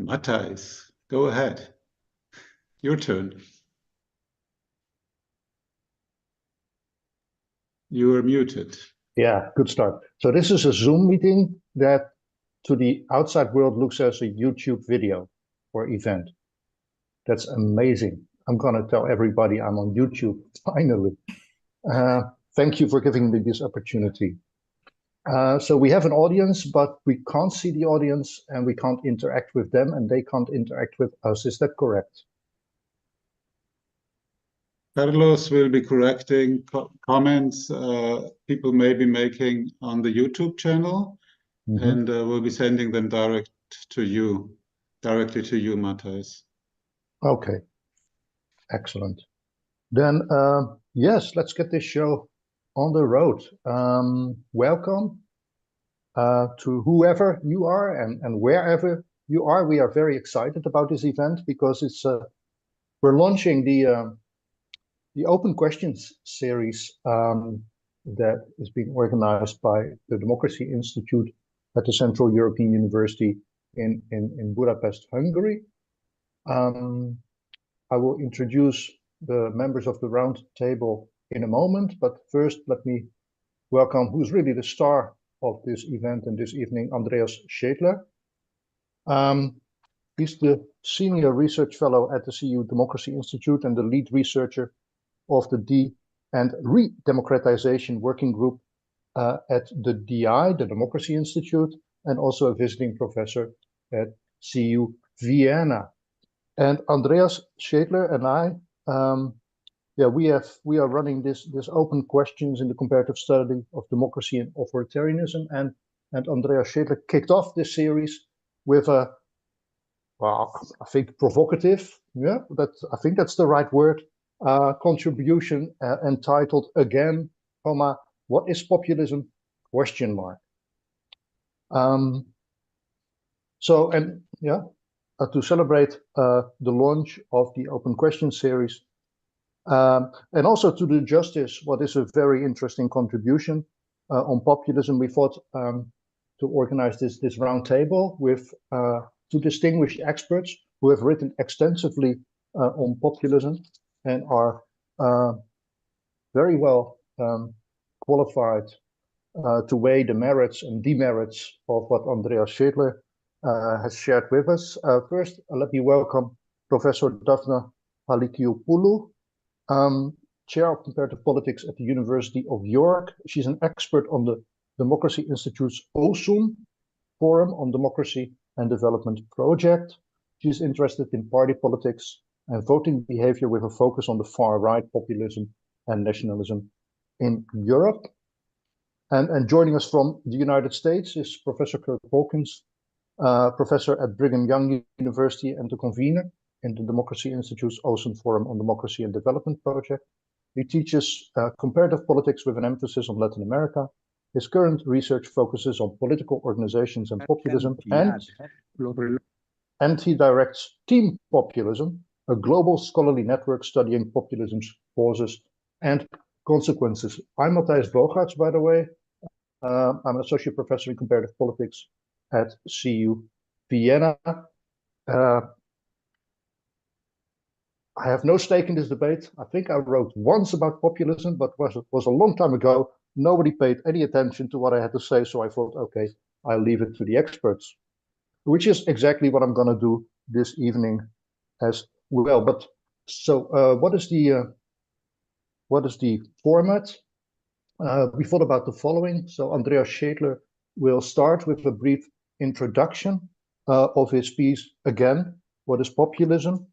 Matthijs, go ahead. Your turn. You are muted. Yeah, good start. So this is a Zoom meeting that to the outside world looks as a YouTube video or event. That's amazing. I'm gonna tell everybody I'm on YouTube, finally. Thank you for giving me this opportunity. So we have an audience, but we can't see the audience and we can't interact with them and they can't interact with us. Is that correct? Carlos will be correcting comments people may be making on the YouTube channel, and we'll be sending them directly to you, Matthijs. Okay, excellent. Then, yes, let's get this show on the road. Welcome to whoever you are and wherever you are. We are very excited about this event because it's we're launching the Open Questions series that is being organized by the Democracy Institute at the Central European University in Budapest, Hungary. I will introduce the members of the Roundtable in a moment, but first let me welcome who's really the star of this event and this evening, Andreas Schedler. He's the Senior Research Fellow at the CEU Democracy Institute and the lead researcher of the Re-Democratization Working Group at the DI, the Democracy Institute, and also a visiting professor at CEU Vienna. And Andreas Schedler and I, we are running this open questions in the comparative study of democracy and authoritarianism, and Andreas Schedler kicked off this series with a, well, I think provocative, I think that's the right word, contribution entitled again, what is populism? ? To celebrate the launch of the Open Questions series, and also to do justice, what is a very interesting contribution on populism, we thought to organize this roundtable with two distinguished experts who have written extensively on populism and are very well qualified to weigh the merits and demerits of what Andreas Schedler has shared with us. First, let me welcome Professor Daphne Halicchiopoulou, Chair of Comparative Politics at the University of York. She's an expert on the Democracy Institute's OSUM Forum on Democracy and Development project. She's interested in party politics and voting behavior with a focus on the far-right populism and nationalism in Europe. And joining us from the United States is Professor Kirk Hawkins, professor at Brigham Young University and the convener in the Democracy Institute's OSUM Forum on Democracy and Development project. He teaches comparative politics with an emphasis on Latin America. His current research focuses on political organizations and populism, and he directs Team Populism, a global scholarly network studying populism's causes and consequences. I'm Matthijs Bogaards, by the way. I'm an associate professor in comparative politics at CEU Vienna. I have no stake in this debate. I think I wrote once about populism, but was a long time ago. Nobody paid any attention to what I had to say, so I thought, okay, I'll leave it to the experts, which is exactly what I'm going to do this evening as well. But so, what is the format? We thought about the following. So Andreas Schedler will start with a brief introduction of his piece, again, what is populism?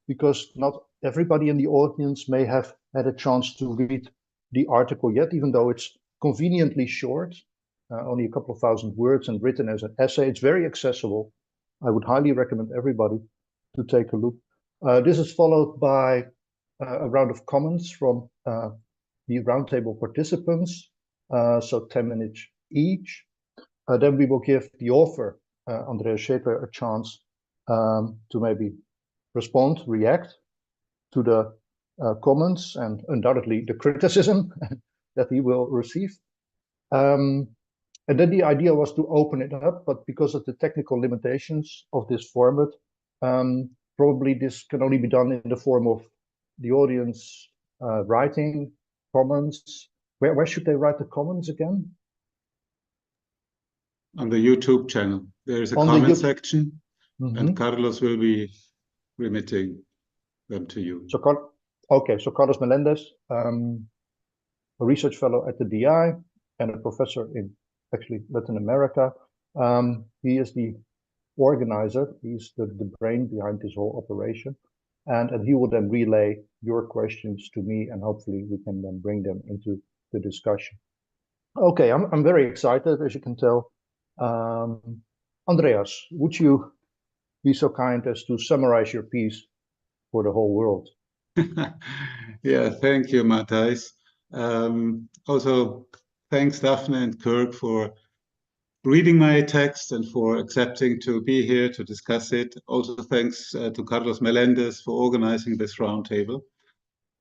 Because not everybody in the audience may have had a chance to read the article yet, even though it's conveniently short, only a couple of thousand words and written as an essay. It's very accessible. I would highly recommend everybody to take a look. This is followed by a round of comments from the roundtable participants, so 10 minutes each. Then we will give the author, Andreas Schedler, a chance to maybe respond, react to the comments and undoubtedly the criticism that he will receive. And then the idea was to open it up, but because of the technical limitations of this format, probably this can only be done in the form of the audience writing comments. Where should they write the comments again? On the YouTube channel. There is a comment section, and Carlos will be remitting them to you. So, so Carlos Melendez, a research fellow at the DI and a professor in actually Latin America. He is the organizer. He's the brain behind this whole operation. And he will then relay your questions to me, and hopefully we can then bring them into the discussion. Okay, I'm very excited, as you can tell. Andreas, would you be so kind as to summarize your piece for the whole world? Yeah, thank you, Matthijs. Also, thanks Daphne and Kirk for reading my text and for accepting to be here to discuss it. Also, thanks to Carlos Melendez for organizing this roundtable.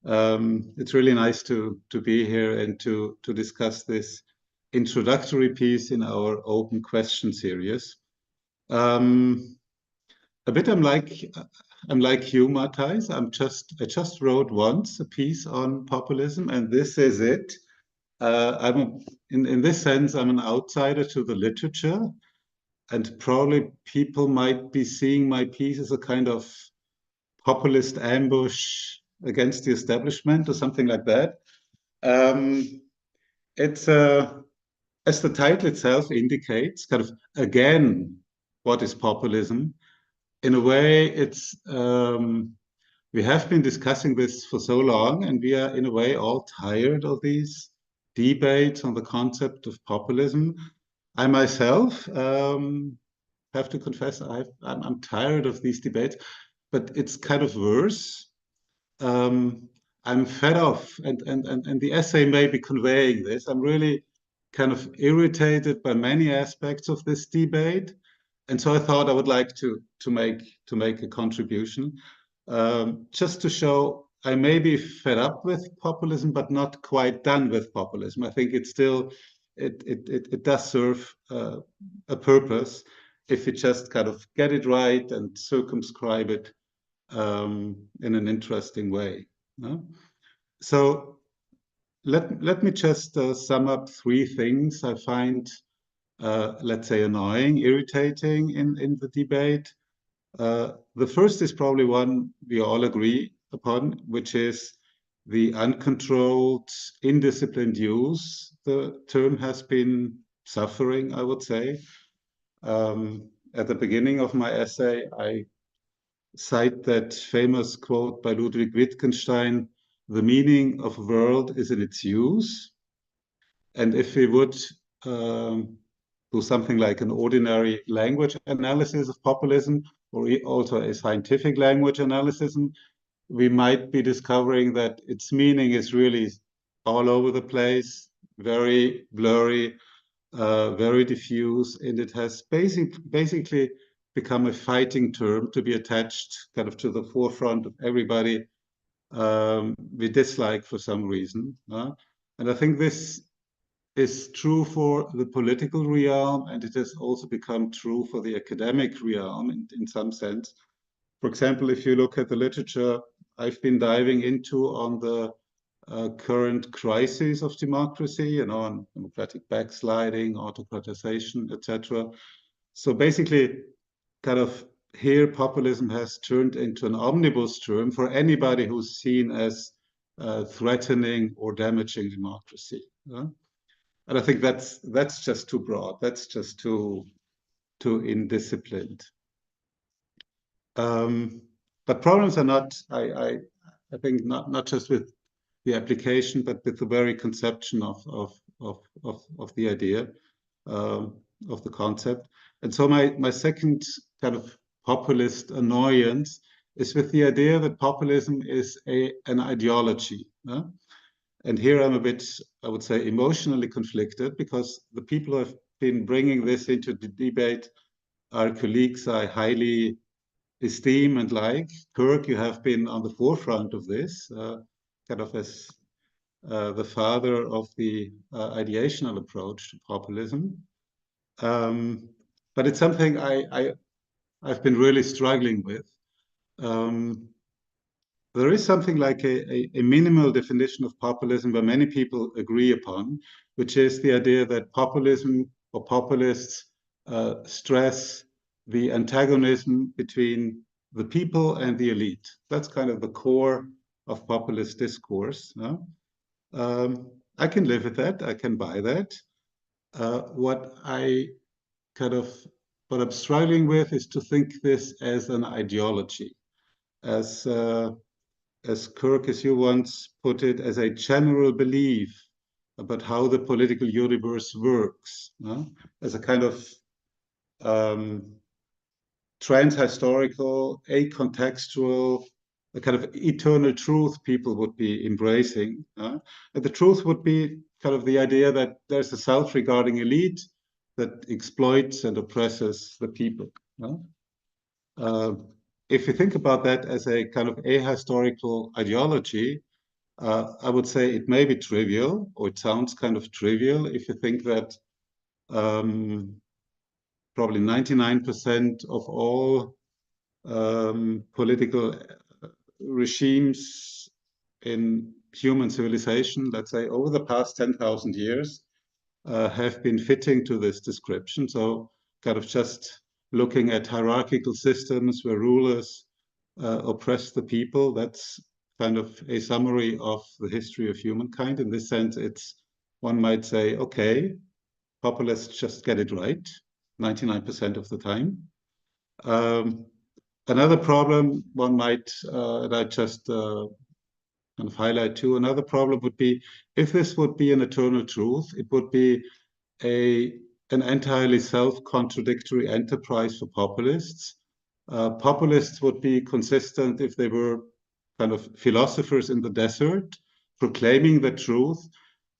It's really nice to be here and to discuss this introductory piece in our open question series. A bit I'm like you, Matthijs. I just wrote once a piece on populism, and this is it. In this sense, I'm an outsider to the literature, and probably people might be seeing my piece as a kind of populist ambush against the establishment or something like that. It's as the title itself indicates, kind of again, what is populism? In a way, it's we have been discussing this for so long, and we are in a way all tired of these debates on the concept of populism. I myself have to confess I'm tired of these debates, but it's kind of worse. I'm fed off, and the essay may be conveying this. I'm really kind of irritated by many aspects of this debate, and so I thought I would like to make a contribution, just to show I may be fed up with populism, but not quite done with populism. I think it's still it does serve a purpose if you just kind of get it right and circumscribe it in an interesting way. No? So let me just sum up three things I find, let's say, annoying, irritating in the debate. The first is probably one we all agree upon, which is the uncontrolled, indisciplined use the term has been suffering, I would say. At the beginning of my essay, I cite that famous quote by Ludwig Wittgenstein, "The meaning of world is in its use." And if we would do something like an ordinary language analysis of populism, or also a scientific language analysis, we might be discovering that its meaning is really all over the place, very blurry, very diffuse, and it has basically become a fighting term to be attached kind of to the forefront of everybody we dislike for some reason. And I think this is true for the political realm, and it has also become true for the academic realm in some sense. For example, if you look at the literature I've been diving into on the current crises of democracy, on democratic backsliding, autocratization, etc. So basically, kind of here, populism has turned into an omnibus term for anybody who's seen as threatening or damaging democracy. And I think that's just too broad. That's just too indisciplined. But problems are not, I think, not just with the application, but with the very conception of the idea, of the concept. And so my second kind of populist annoyance is with the idea that populism is an ideology. And here I'm a bit, I would say, emotionally conflicted, because the people who have been bringing this into the debate are colleagues I highly esteem and like. Kirk, you have been on the forefront of this, kind of as the father of the ideational approach to populism. But it's something I've been really struggling with. There is something like a minimal definition of populism where many people agree upon, which is the idea that populism or populists stress the antagonism between the people and the elite. That's kind of the core of populist discourse. No? I can live with that. I can buy that. What I'm struggling with is to think this as an ideology, as Kirk, as you once put it, as a general belief about how the political universe works, as a kind of trans-historical, acontextual, a kind of eternal truth people would be embracing. And the truth would be kind of the idea that there's a self-regarding elite that exploits and oppresses the people. If you think about that as a kind of ahistorical ideology, I would say it may be trivial, or it sounds kind of trivial if you think that probably 99% of all political regimes in human civilization, let's say over the past 10,000 years, have been fitting to this description. So kind of just looking at hierarchical systems where rulers oppress the people, that's kind of a summary of the history of humankind. In this sense, one might say, okay, populists just get it right 99% of the time. Another problem one might, and I just kind of highlight too, another problem would be if this would be an eternal truth, it would be an entirely self-contradictory enterprise for populists. Populists would be consistent if they were kind of philosophers in the desert, proclaiming the truth,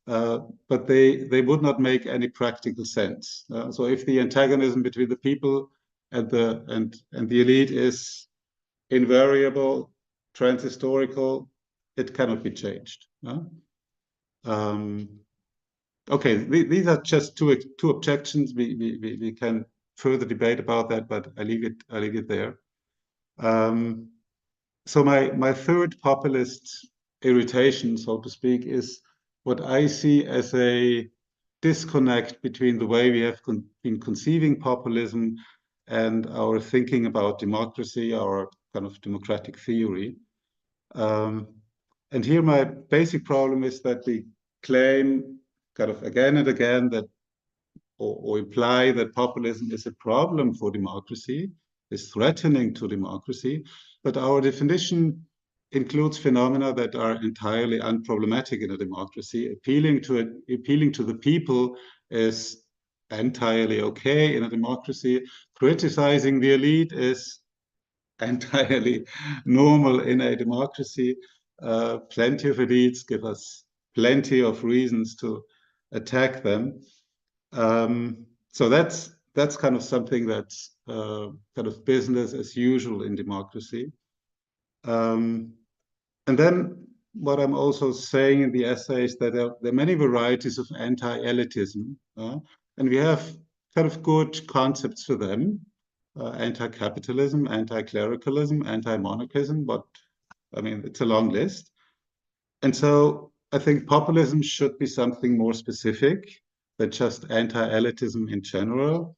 but they would not make any practical sense. So if the antagonism between the people and the elite is invariable, transhistorical, it cannot be changed. Okay, these are just two objections. We can further debate about that, but I leave it there. So my third populist irritation, so to speak, is what I see as a disconnect between the way we have been conceiving populism and our thinking about democracy, our kind of democratic theory. And here my basic problem is that we claim kind of again and again that or imply that populism is a problem for democracy, is threatening to democracy, but our definition includes phenomena that are entirely unproblematic in a democracy. Appealing to the people is entirely okay in a democracy. Criticizing the elite is entirely normal in a democracy. Plenty of elites give us plenty of reasons to attack them. So that's kind of something that's kind of business as usual in democracy. And then what I'm also saying in the essay is that there are many varieties of anti-elitism, and we have kind of good concepts for them. Anti-capitalism, anti-clericalism, anti-monarchism, but I mean, it's a long list. And so I think populism should be something more specific than just anti-elitism in general.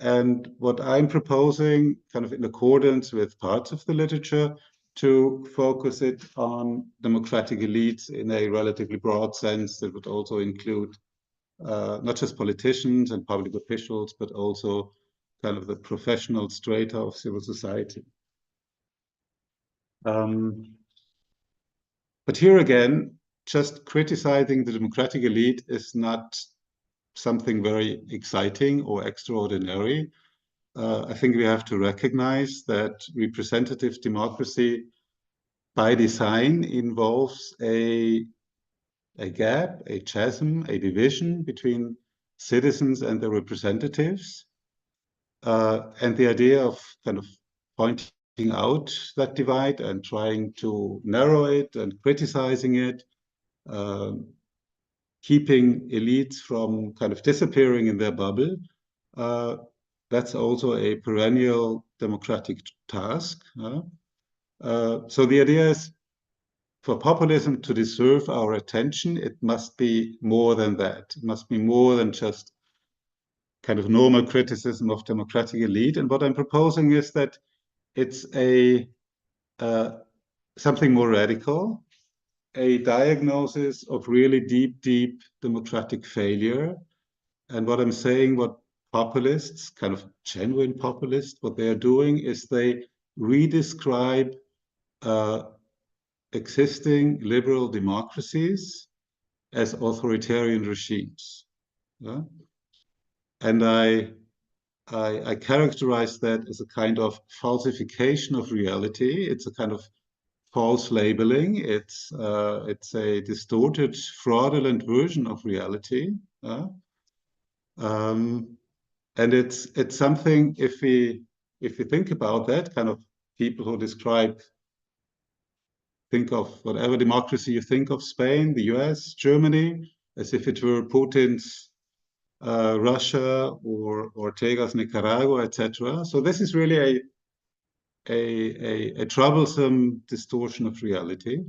And what I'm proposing, kind of in accordance with parts of the literature, to focus it on democratic elites in a relatively broad sense that would also include not just politicians and public officials, but also kind of the professional strata of civil society. But here again, just criticizing the democratic elite is not something very exciting or extraordinary. I think we have to recognize that representative democracy by design involves a gap, a chasm, a division between citizens and their representatives. And the idea of kind of pointing out that divide and trying to narrow it and criticizing it, keeping elites from kind of disappearing in their bubble, that's also a perennial democratic task. So the idea is, for populism to deserve our attention, it must be more than that. It must be more than just kind of normal criticism of democratic elite. And what I'm proposing is that it's something more radical, a diagnosis of really deep democratic failure. And what I'm saying, what populists, kind of genuine populists, what they are doing is they redescribe existing liberal democracies as authoritarian regimes. Yeah? And I characterize that as a kind of falsification of reality. It's a kind of false labeling. It's a distorted, fraudulent version of reality. And it's something, if we think about that, kind of people who think of whatever democracy you think of, Spain, the US, Germany, as if it were Putin's Russia or Ortega's Nicaragua, etc. So this is really a troublesome distortion of reality.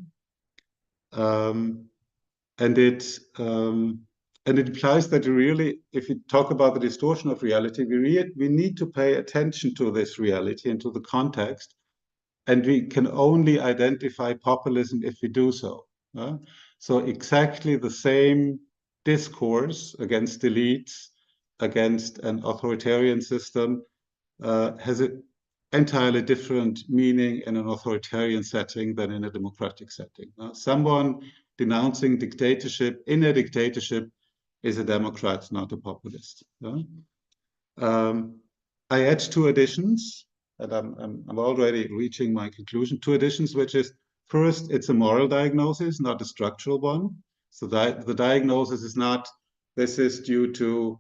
And it implies that really, if we talk about the distortion of reality, we need to pay attention to this reality and to the context. And we can only identify populism if we do so. So exactly the same discourse against elites, against an authoritarian system, has an entirely different meaning in an authoritarian setting than in a democratic setting. Someone denouncing dictatorship in a dictatorship is a Democrat, not a populist. I add two additions, and I'm already reaching my conclusion. Two additions, which is, first, it's a moral diagnosis, not a structural one. So the diagnosis is not, this is due to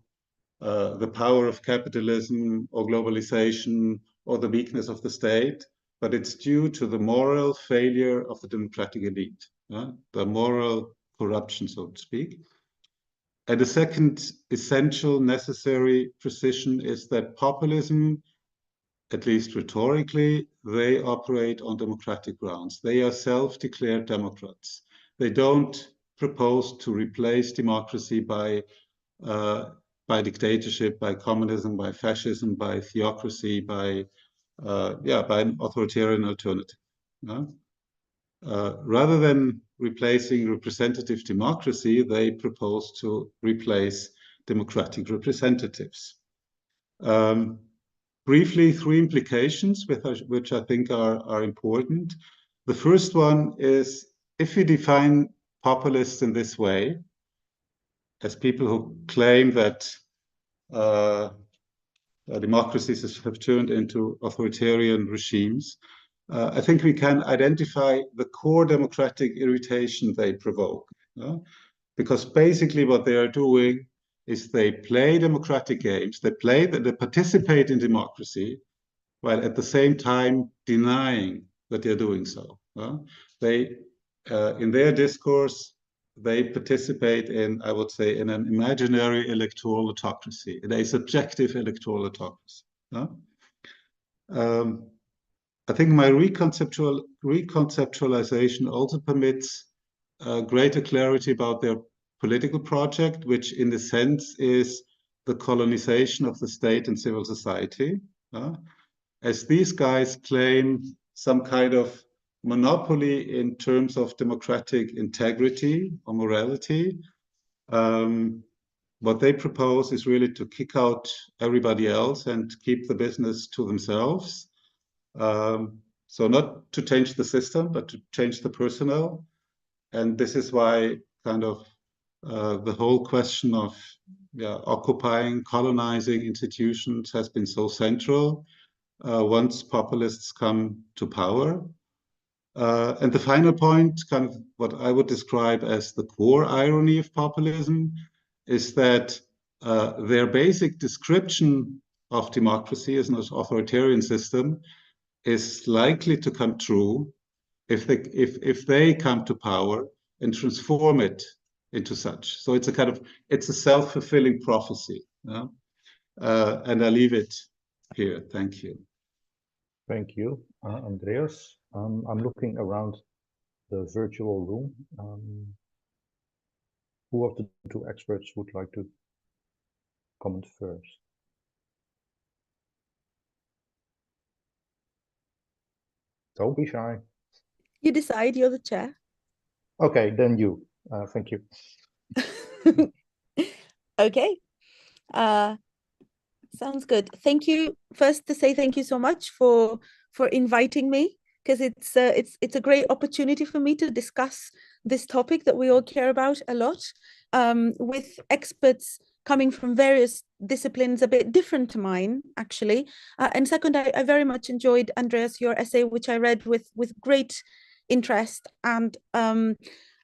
the power of capitalism or globalization or the weakness of the state, but it's due to the moral failure of the democratic elite, the moral corruption, so to speak. And the second essential, necessary precision is that populism, at least rhetorically, they operate on democratic grounds. They are self-declared Democrats. They don't propose to replace democracy by dictatorship, by communism, by fascism, by theocracy, by an authoritarian alternative. Rather than replacing representative democracy, they propose to replace democratic representatives. Briefly, three implications which I think are important. The first one is, if you define populists in this way, as people who claim that democracies have turned into authoritarian regimes, I think we can identify the core democratic irritation they provoke. Because basically what they are doing is they play democratic games, they participate in democracy, while at the same time denying that they're doing so. In their discourse, they participate in, I would say, in an imaginary electoral autocracy, in a subjective electoral autocracy. I think my reconceptualization also permits greater clarity about their political project, which in a sense is the colonization of the state and civil society. As these guys claim some kind of monopoly in terms of democratic integrity or morality, what they propose is really to kick out everybody else and keep the business to themselves. So not to change the system, but to change the personnel. And this is why kind of the whole question of occupying, colonizing institutions has been so central once populists come to power. And the final point, kind of what I would describe as the core irony of populism, is that their basic description of democracy as an authoritarian system is likely to come true if they come to power and transform it into such. So it's a self-fulfilling prophecy. And I leave it here. Thank you. Thank you, Andreas. I'm looking around the virtual room. Who of the two experts would like to comment first? Don't be shy. You decide, you're the chair. Okay, then you. Thank you. Okay. Sounds good. Thank you. First to say thank you so much for inviting me, because it's a great opportunity for me to discuss this topic that we all care about a lot, with experts coming from various disciplines a bit different to mine, actually. And second, I very much enjoyed, Andreas, your essay, which I read with great interest, and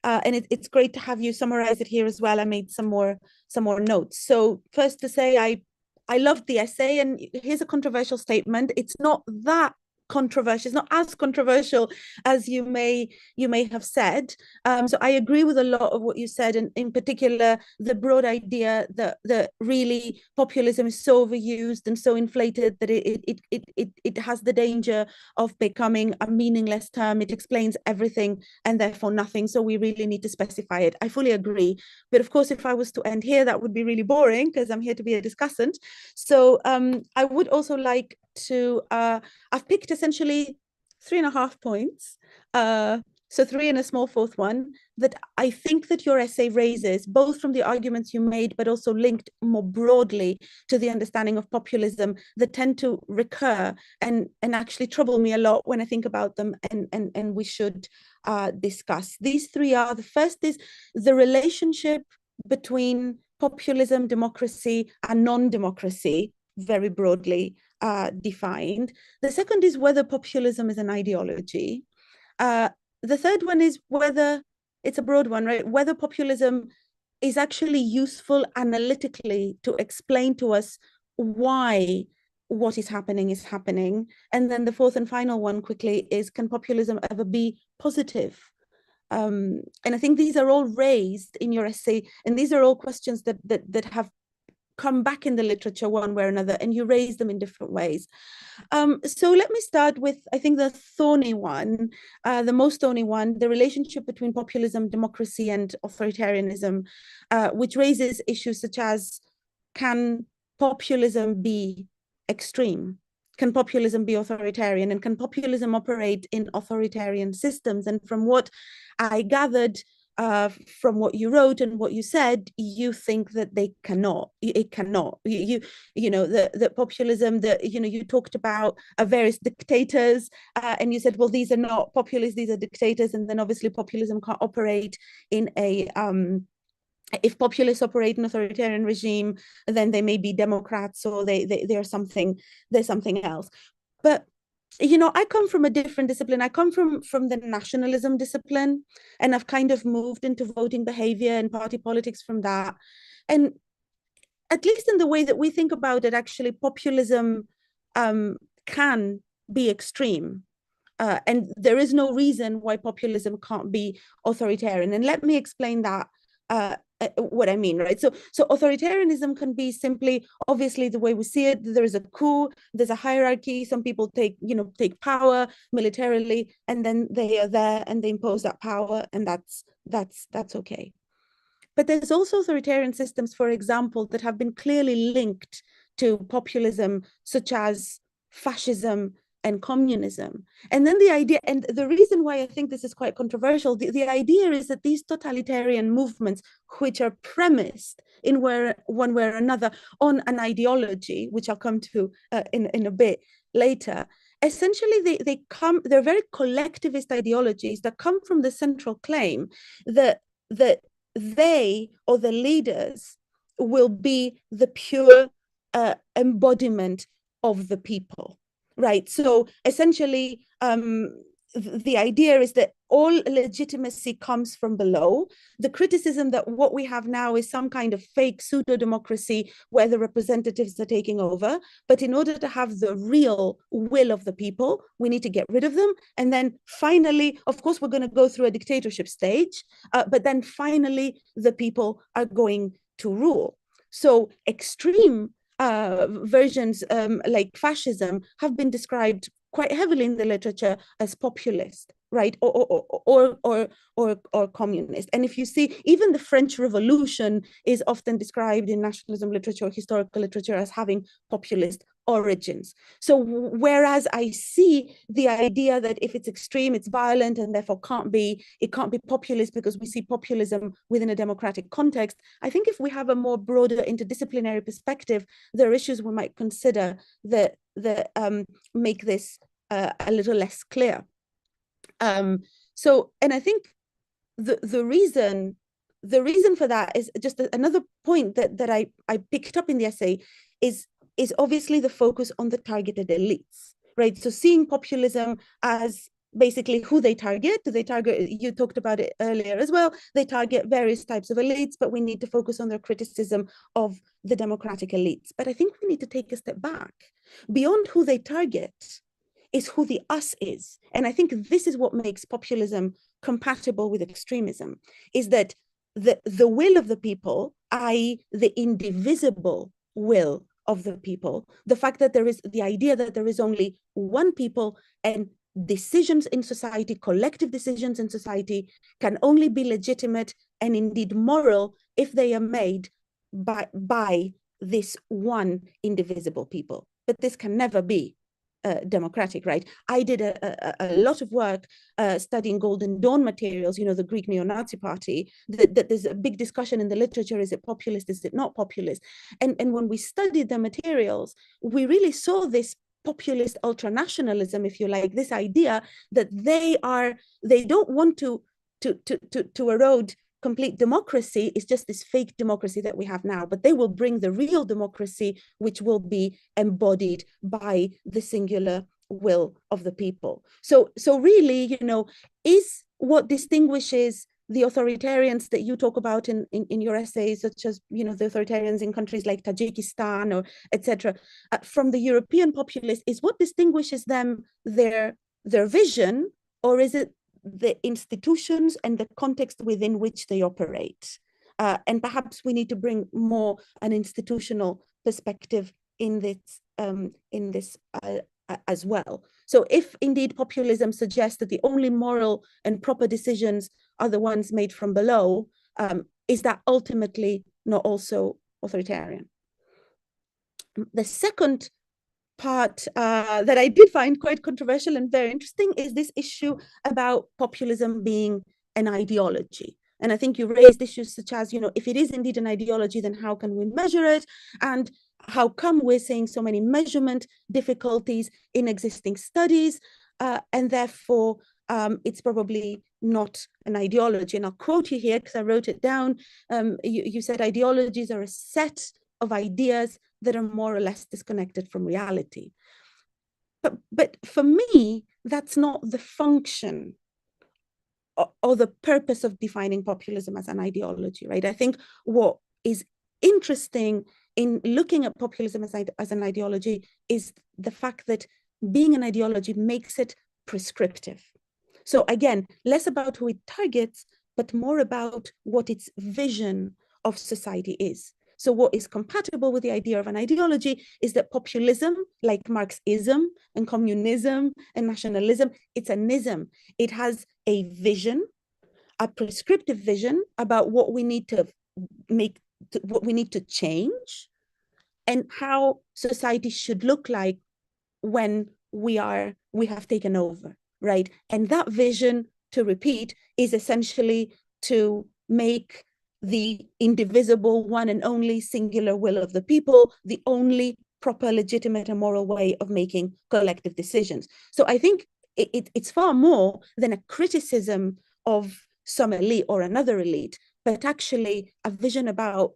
it's great to have you summarize it here as well. I made some more notes. So first to say, I loved the essay, and here's a controversial statement. It's not that controversial. It's not as controversial as you may have said. So I agree with a lot of what you said, and in particular, the broad idea that really populism is so overused and so inflated that it has the danger of becoming a meaningless term. It explains everything and therefore nothing. So we really need to specify it. I fully agree. But of course, if I was to end here, that would be really boring, because I'm here to be a discussant. So I would also like to, I've picked essentially 3.5 points, so 3 and a small fourth one, that I think that your essay raises, both from the arguments you made, but also linked more broadly to the understanding of populism, that tend to recur and actually trouble me a lot when I think about them, and we should discuss. These 3 are: the first is the relationship between populism, democracy, and non-democracy, very broadly defined. The second is whether populism is an ideology. The third one is whether, it's a broad one, right? Whether populism is actually useful analytically to explain to us why what is happening. And then the fourth and final one quickly is, can populism ever be positive? And I think these are all raised in your essay, and these are all questions that have come back in the literature one way or another, and you raise them in different ways. So let me start with, I think, the thorny one, the most thorny one, the relationship between populism, democracy, and authoritarianism, which raises issues such as, can populism be extreme? Can populism be authoritarian? And can populism operate in authoritarian systems? And from what I gathered from what you wrote and what you said, you think that they cannot. It cannot. You know, the populism that, you know, you talked about various dictators, and you said, well, these are not populists, these are dictators. And then obviously populism can't operate in a if populists operate an authoritarian regime, then they may be Democrats, or they're something else. But you know, I come from a different discipline. I come from the nationalism discipline, and I've kind of moved into voting behavior and party politics from that. And at least in the way that we think about it, actually, populism can be extreme. And there is no reason why populism can't be authoritarian. And let me explain that. What I mean, right? So authoritarianism can be simply, obviously, the way we see it. There is a coup, there's a hierarchy. Some people take power militarily, and then they are there and they impose that power, and that's okay. But there's also authoritarian systems, for example, that have been clearly linked to populism, such as fascism and communism. And then the idea, and the reason why I think this is quite controversial, the idea is that these totalitarian movements, which are premised in one way or another on an ideology, which I'll come to in a bit later, essentially they're very collectivist ideologies that come from the central claim that they, or the leaders, will be the pure embodiment of the people. Right. So essentially, the idea is that all legitimacy comes from below. The criticism that what we have now is some kind of fake pseudo-democracy where the representatives are taking over. But in order to have the real will of the people, we need to get rid of them. And then finally, of course, we're going to go through a dictatorship stage. But then finally, the people are going to rule. So extreme versions like fascism have been described quite heavily in the literature as populist, right, or communist. And if you see, even the French Revolution is often described in nationalism literature or historical literature as having populist origins. So whereas I see the idea that if it's extreme, it's violent, and therefore it can't be populist because we see populism within a democratic context, I think if we have a more broader interdisciplinary perspective, there are issues we might consider that make this a little less clear. So, and I think the reason for that is just another point that I picked up in the essay is obviously the focus on the targeted elites, right? So seeing populism as basically who they target. Do they target, you talked about it earlier as well, they target various types of elites, but we need to focus on their criticism of the democratic elites. But I think we need to take a step back. Beyond who they target is who the us is. And I think this is what makes populism compatible with extremism, is that the will of the people, i.e. the indivisible will of the people, the fact that there is the idea that there is only one people and decisions in society, collective decisions in society, can only be legitimate and indeed moral if they are made by this one indivisible people. But this can never be democratic, right? I did a lot of work studying Golden Dawn materials, you know, the Greek neo-Nazi party, that there's a big discussion in the literature, is it populist, is it not populist? And when we studied the materials, we really saw this populist ultranationalism, if you like, this idea that they don't want to erode complete democracy. Is just this fake democracy that we have now, but they will bring the real democracy, which will be embodied by the singular will of the people. So really, you know, is what distinguishes the authoritarians that you talk about in your essays, such as, you know, the authoritarians in countries like Tajikistan or etc., from the European populists, is what distinguishes them their vision, or is it the institutions and the context within which they operate? And perhaps we need to bring more an institutional perspective in this as well. So if indeed populism suggests that the only moral and proper decisions are the ones made from below, is that ultimately not also authoritarian? The second part that I did find quite controversial and very interesting is this issue about populism being an ideology. And I think you raised issues such as, you know, if it is indeed an ideology, then how can we measure it? And how come we're seeing so many measurement difficulties in existing studies? And therefore, it's probably not an ideology. And I'll quote you here because I wrote it down. You said ideologies are a set of ideas that are more or less disconnected from reality. But for me, that's not the function or the purpose of defining populism as an ideology, right? I think what is interesting in looking at populism as an ideology is the fact that being an ideology makes it prescriptive. So again, less about who it targets, but more about what its vision of society is. So what is compatible with the idea of an ideology is that populism, like Marxism and communism and nationalism, it's an ism. It has a vision, a prescriptive vision about what we need to make, what we need to change, and how society should look like when we have taken over, right? And that vision, to repeat, is essentially to make the indivisible, one and only singular will of the people the only proper, legitimate, and moral way of making collective decisions. So I think it's far more than a criticism of some elite or another elite, but actually a vision about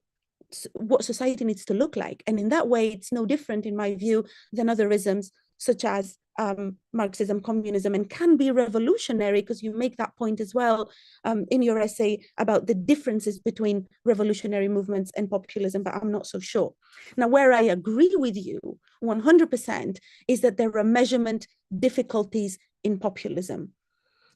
what society needs to look like. And in that way, it's no different, in my view, than other isms such as Marxism, communism, and can be revolutionary, because you make that point as well in your essay about the differences between revolutionary movements and populism, but I'm not so sure. Now, where I agree with you 100% is that there are measurement difficulties in populism.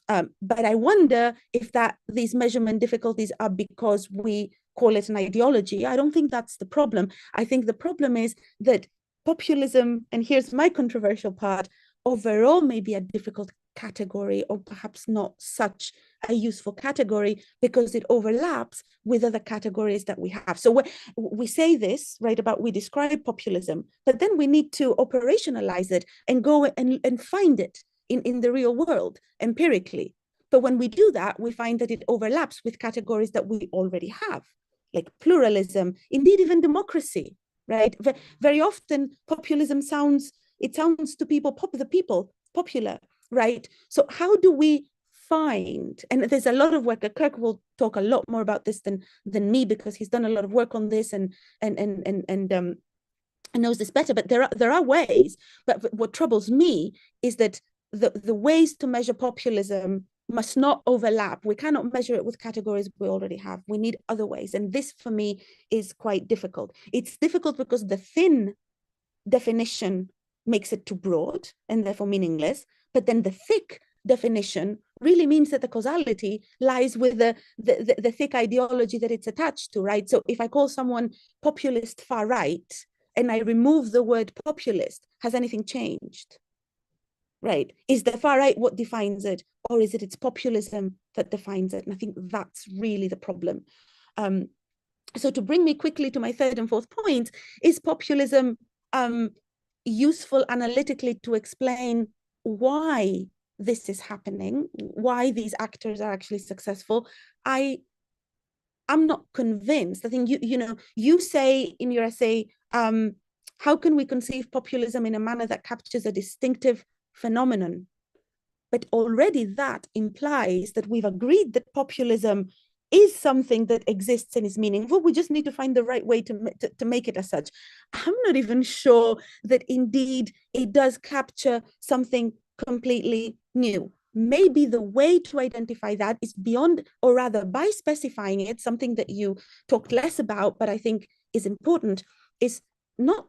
But I wonder if these measurement difficulties are because we call it an ideology. I don't think that's the problem. I think the problem is that populism, and here's my controversial part, overall may be a difficult category, or perhaps not such a useful category, because it overlaps with other categories that we have. So we say this, right, about we describe populism, but then we need to operationalize it and go and find it in the real world empirically. But when we do that, we find that it overlaps with categories that we already have, like pluralism, indeed even democracy, right? Very often populism sounds to people, popular, right? So how do we find, and there's a lot of work, Kirk will talk a lot more about this than me, because he's done a lot of work on this and knows this better, but there are ways. But what troubles me is that the ways to measure populism must not overlap. We cannot measure it with categories we already have. We need other ways. And this, for me, is quite difficult. It's difficult because the thin definition makes it too broad and therefore meaningless. But then the thick definition really means that the causality lies with the thick ideology that it's attached to, right? So if I call someone populist far right and I remove the word populist, has anything changed? Right? Is the far right what defines it, or is it its populism that defines it? And I think that's really the problem. So to bring me quickly to my third and fourth point, is populism useful analytically to explain why this is happening, why these actors are actually successful? I'm not convinced. I think you say in your essay, how can we conceive populism in a manner that captures a distinctive phenomenon? But already that implies that we've agreed that populism is something that exists and is meaningful. We just need to find the right way to make it as such. I'm not even sure that indeed it does capture something completely new. Maybe the way to identify that is beyond, or rather by specifying it, something that you talked less about, but I think is important, is not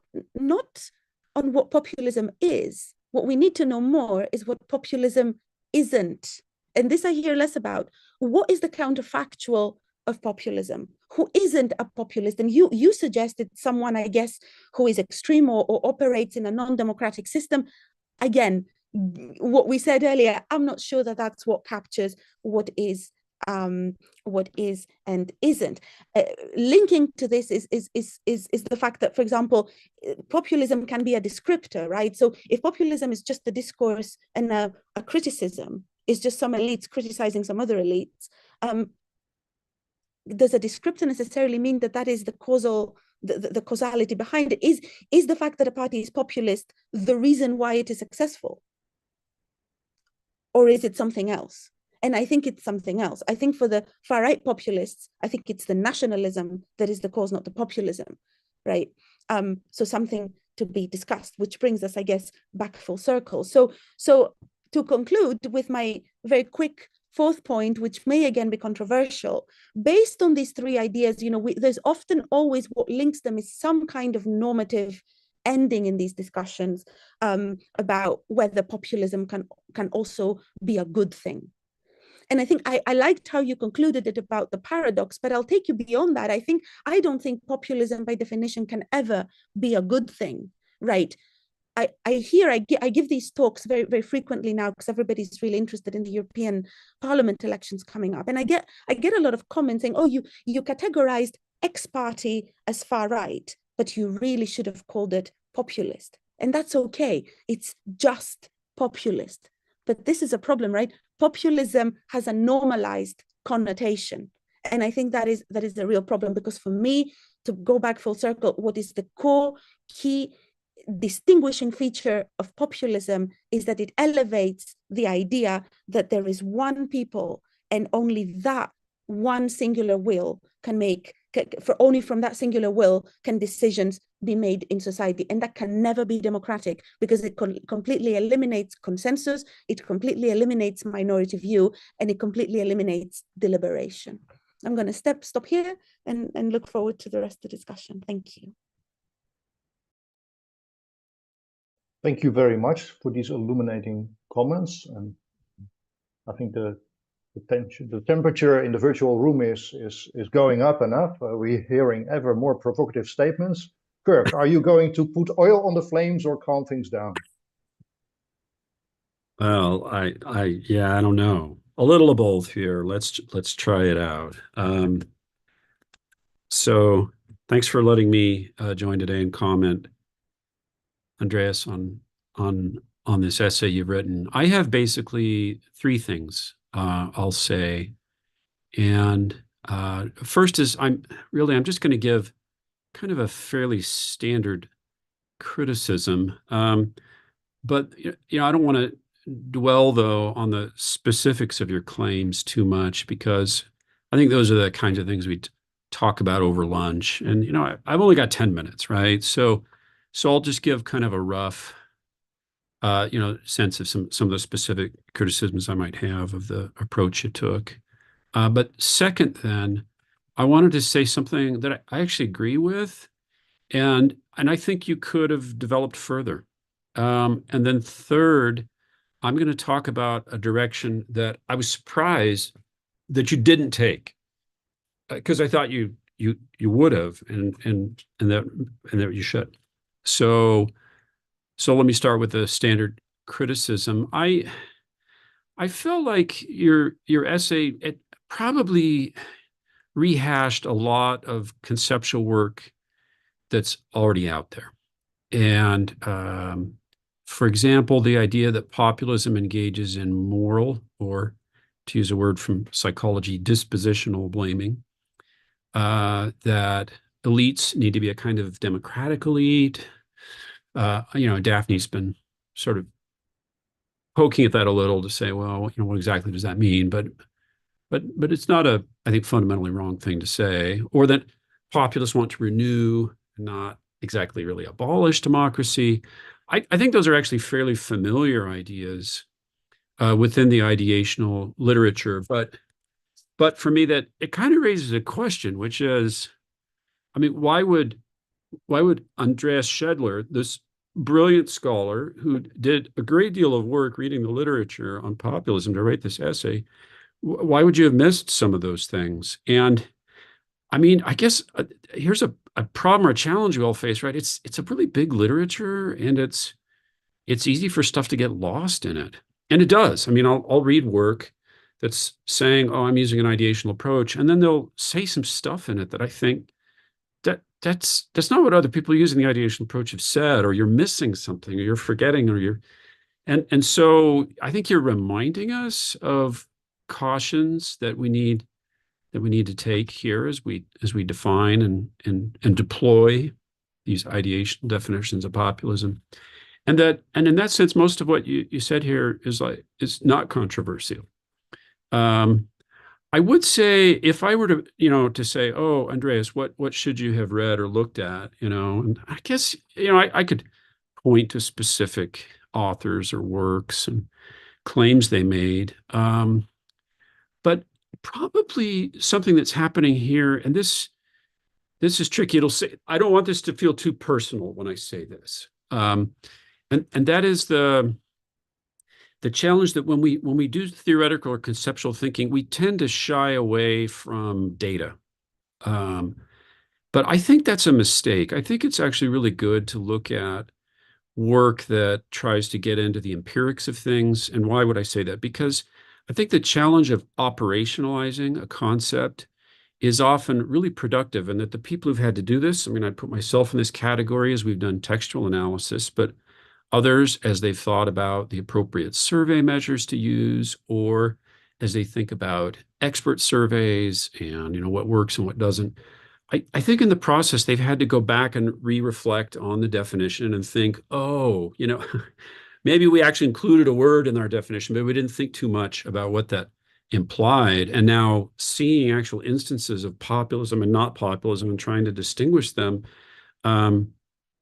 on what populism is. What we need to know more is what populism isn't. And this I hear less about. What is the counterfactual of populism? Who isn't a populist? And you suggested someone, I guess, who is extreme or operates in a non-democratic system. Again, what we said earlier, I'm not sure that that's what captures what is and isn't. Linking to this is the fact that, for example, populism can be a descriptor, right? So if populism is just a discourse and a criticism, is just some elites criticizing some other elites, does a descriptor necessarily mean that is the causality behind it? Is the fact that a party is populist the reason why it is successful? Or is it something else? And I think it's something else. I think for the far-right populists, I think it's the nationalism that is the cause, not the populism, right? So something to be discussed, which brings us, I guess, back full circle. So to conclude with my very quick fourth point, which may again be controversial, based on these three ideas, there's often always what links them is some kind of normative ending in these discussions about whether populism can also be a good thing. And I think I liked how you concluded it about the paradox, but I'll take you beyond that. I don't think populism by definition can ever be a good thing, right? I give these talks very, very frequently now because everybody's really interested in the European Parliament elections coming up. And I get a lot of comments saying, oh, you categorized X party as far right, but you really should have called it populist. And that's okay. It's just populist. But this is a problem, right? Populism has a normalized connotation. And I think that is the real problem, because for me, to go back full circle, what is the core key distinguishing feature of populism is that it elevates the idea that there is one people and only that one singular will can make, only from that singular will can decisions be made in society. And that can never be democratic, because it completely eliminates consensus, it completely eliminates minority view, and it completely eliminates deliberation. I'm going to stop here and look forward to the rest of the discussion. Thank you. Thank you very much for these illuminating comments. And I think the the temperature in the virtual room is going up and up. We're hearing ever more provocative statements. Kirk, are you going to put oil on the flames or calm things down? Well, yeah, I don't know. A little of both here. Let's try it out. So thanks for letting me join today and comment, Andreas, on this essay you've written. I have basically three things I'll say. And first is I'm just going to give kind of a fairly standard criticism. But I don't want to dwell though on the specifics of your claims too much, because I think those are the kinds of things we talk about over lunch. And I've only got 10 minutes, right? So I'll just give kind of a rough sense of some of the specific criticisms I might have of the approach you took. But second, then, I wanted to say something that I actually agree with, and I think you could have developed further. And then third, I'm going to talk about a direction that I was surprised that you didn't take, because I thought you would have, and that you should. So let me start with the standard criticism. I felt like your essay, it probably rehashed a lot of conceptual work that's already out there. And for example, the idea that populism engages in moral, or to use a word from psychology, dispositional blaming, that elites need to be a kind of democratic elite. Daphne's been sort of poking at that a little to say, well, what exactly does that mean? But it's not a, I think, fundamentally wrong thing to say, or that populists want to renew, not exactly really abolish democracy. I think those are actually fairly familiar ideas within the ideational literature. But for me, that it kind of raises a question, which is, I mean, why would Andreas Schedler, this brilliant scholar who did a great deal of work reading the literature on populism to write this essay, why would you have missed some of those things? And I mean, I guess here's a problem or a challenge we all face, right? It's a really big literature, and it's easy for stuff to get lost in it. And it does. I mean, I'll read work that's saying, oh, I'm using an ideational approach, and then they'll say some stuff in it that I think that's not what other people using the ideational approach have said, or you're missing something, or you're forgetting, or you're and so I think you're reminding us of cautions that we need to take here as we define and deploy these ideational definitions of populism. And in that sense, most of what you said here is not controversial. I would say, if I were to say, oh, Andreas, what should you have read or looked at, and I guess, I could point to specific authors or works and claims they made. But probably something that's happening here, and this is tricky. I don't want this to feel too personal when I say this. And that is the challenge that when we do theoretical or conceptual thinking, we tend to shy away from data. But I think that's a mistake. I think it's actually really good to look at work that tries to get into the empirics of things. And why would I say that? Because I think the challenge of operationalizing a concept is often really productive, and that the people who've had to do this, I mean, I put myself in this category as we've done textual analysis, but others, as they've thought about the appropriate survey measures to use, or as they think about expert surveys and what works and what doesn't, I think in the process they've had to go back and re-reflect on the definition and think, oh, maybe we actually included a word in our definition, but we didn't think too much about what that implied. And now seeing actual instances of populism and not populism and trying to distinguish them,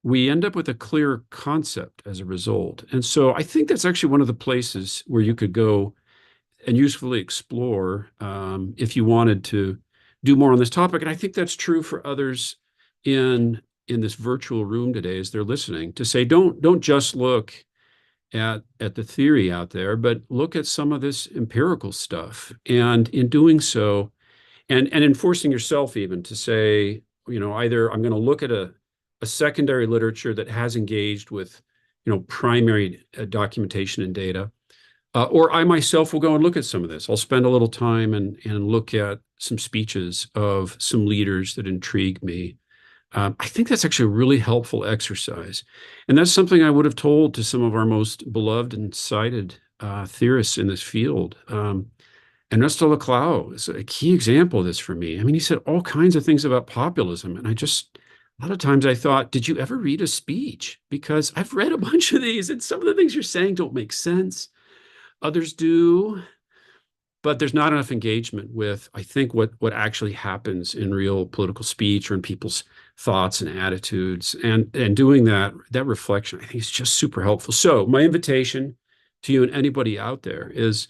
we end up with a clear concept as a result. And so I think that's actually one of the places where you could go and usefully explore if you wanted to do more on this topic. And I think that's true for others in this virtual room today as they're listening, to say, don't just look at the theory out there, but look at some of this empirical stuff. And in doing so, and enforcing yourself even to say, either I'm going to look at a secondary literature that has engaged with, primary documentation and data, or I myself will go and look at some of this. I'll spend a little time and look at some speeches of some leaders that intrigue me. I think that's actually a really helpful exercise. And that's something I would have told to some of our most beloved and cited theorists in this field. Ernesto Laclau is a key example of this for me. I mean, he said all kinds of things about populism. And a lot of times I thought, did you ever read a speech? Because I've read a bunch of these and some of the things you're saying don't make sense. Others do. But there's not enough engagement with, I think, what actually happens in real political speech or in people's thoughts and attitudes. And doing that reflection, I think, is just super helpful. So my invitation to you and anybody out there is,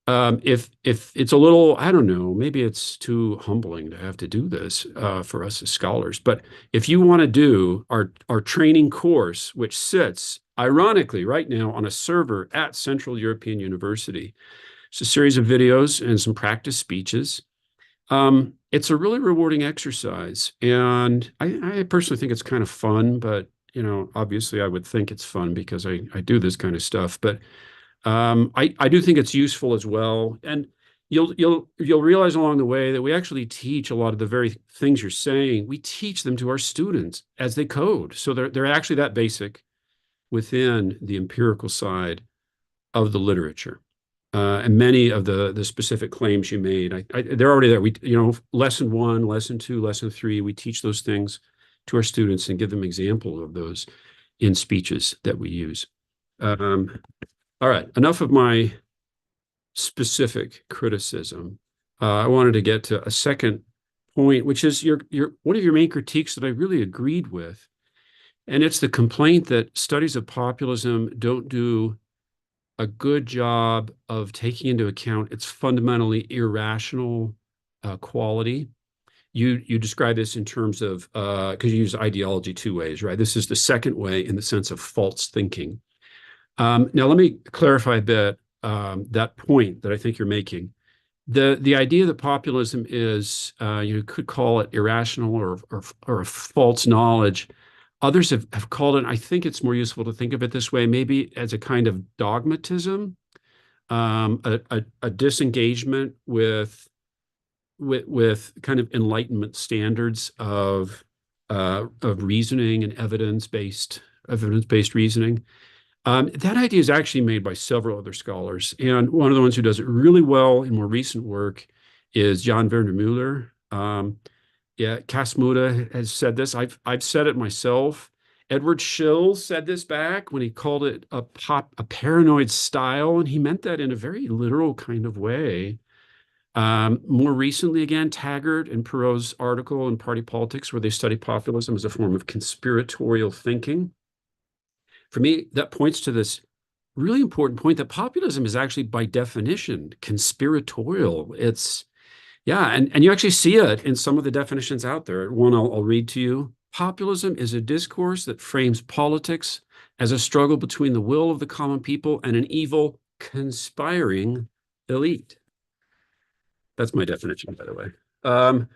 if it's a little, I don't know, maybe it's too humbling to have to do this for us as scholars, but if you want to do our training course, which sits ironically right now on a server at Central European University, it's a series of videos and some practice speeches. It's a really rewarding exercise, and I personally think it's kind of fun, but obviously I would think it's fun because I do this kind of stuff, but I do think it's useful as well. And you'll realize along the way that we actually teach a lot of the very things you're saying. We teach them to our students as they code. So they're actually that basic within the empirical side of the literature. And many of the specific claims you made, they're already there. We, lesson 1, lesson 2, lesson 3, we teach those things to our students and give them examples of those in speeches that we use. All right, enough of my specific criticism. I wanted to get to a second point, which is one of your main critiques that I really agreed with. And it's the complaint that studies of populism don't do a good job of taking into account its fundamentally irrational quality. You describe this in terms of, because you use ideology 2 ways, right? This is the second way in the sense of false thinking. Now, let me clarify a bit that point that I think you're making. The idea that populism is, you could call it irrational or false knowledge. Others have called it, I think it's more useful to think of it this way, maybe as a kind of dogmatism, a disengagement with kind of Enlightenment standards of reasoning and evidence-based reasoning. That idea is actually made by several other scholars. And one of the ones who does it really well in more recent work is Jan Werner Müller. Kasmuda has said this. I've said it myself. Edward Schill said this back when he called it a paranoid style, and he meant that in a very literal kind of way. More recently, again, Taggart and Perot's article in Party Politics, where they study populism as a form of conspiratorial thinking. For me, that points to this really important point that populism is actually, by definition, conspiratorial. And you actually see it in some of the definitions out there. One I'll read to you. Populism is a discourse that frames politics as a struggle between the will of the common people and an evil, conspiring elite. That's my definition, by the way. But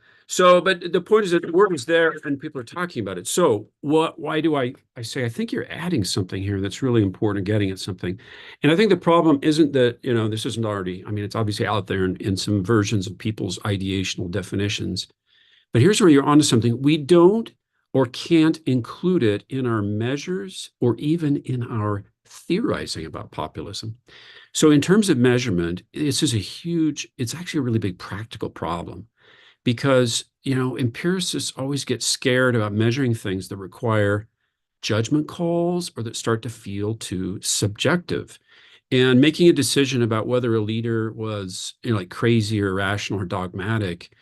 the point is that the word is there and people are talking about it. So why do I say, I think you're adding something here that's really important, getting at something. And I think the problem isn't that, this isn't already, it's obviously out there in some versions of people's ideational definitions. But here's where you're onto something. We don't or can't include it in our measures or even in our theorizing about populism. So in terms of measurement, it's actually a really big practical problem. Because, empiricists always get scared about measuring things that require judgment calls or that start to feel too subjective. And making a decision about whether a leader was, like crazy or irrational or dogmatic,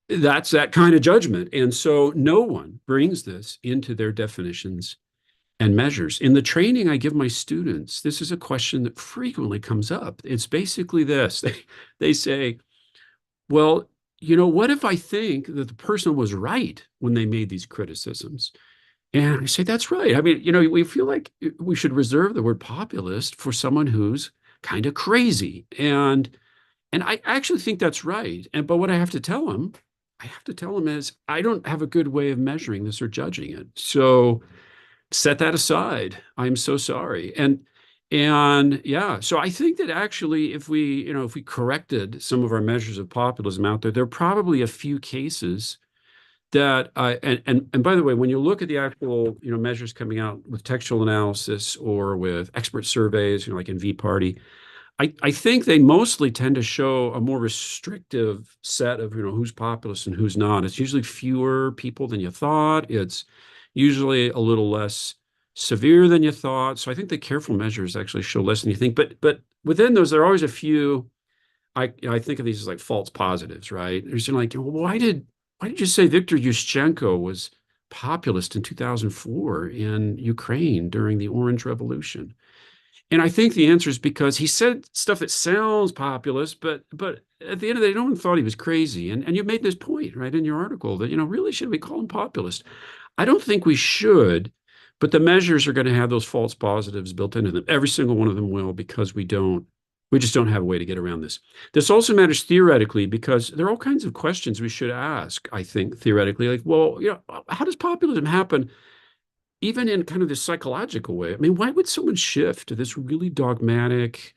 that's that kind of judgment. And so no one brings this into their definitions and measures. In the training I give my students, this is a question that frequently comes up. It's basically this. They say, well, what if I think that the person was right when they made these criticisms? And I say, that's right. I mean, we feel like we should reserve the word populist for someone who's kind of crazy. And I actually think that's right. But what I have to tell him is I don't have a good way of measuring this or judging it. So set that aside. I'm so sorry. And yeah, so I think that actually if we corrected some of our measures of populism out there, there are probably a few cases that and by the way, when you look at the actual measures coming out with textual analysis or with expert surveys, like in V-Party, I think they mostly tend to show a more restrictive set of who's populist and who's not. It's usually fewer people than you thought. It's usually a little less severe than you thought. So I think the careful measures actually show less than you think. But within those, there are always a few. I think of these as like false positives, right? There's like, well, why did you say Viktor Yushchenko was populist in 2004 in Ukraine during the Orange Revolution? And I think the answer is because he said stuff that sounds populist, but at the end of the day, no one thought he was crazy. And you made this point, right, in your article that, really, should we call him populist? I don't think we should, but the measures are going to have those false positives built into them. Every single one of them will, because we just don't have a way to get around this. This also matters theoretically because there are all kinds of questions we should ask, I think, theoretically. Like, well, how does populism happen? Even in kind of this psychological way. I mean, why would someone shift to this really dogmatic,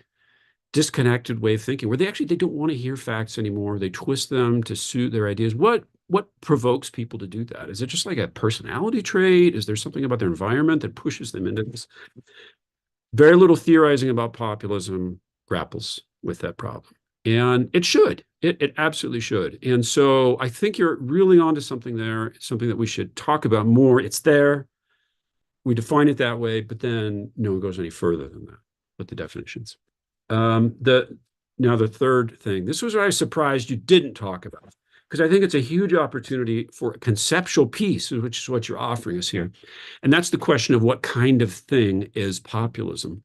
disconnected way of thinking where they don't want to hear facts anymore? They twist them to suit their ideas. What provokes people to do that? Is it just like a personality trait? Is there something about their environment that pushes them into this? Very little theorizing about populism grapples with that problem. And it should. It absolutely should. And so I think you're really onto something there, something that we should talk about more. It's there. We define it that way, but then no one goes any further than that with the definitions. Now the third thing, this was what I was surprised you didn't talk about, because I think it's a huge opportunity for a conceptual piece, which is what you're offering us here. And that's the question of what kind of thing is populism.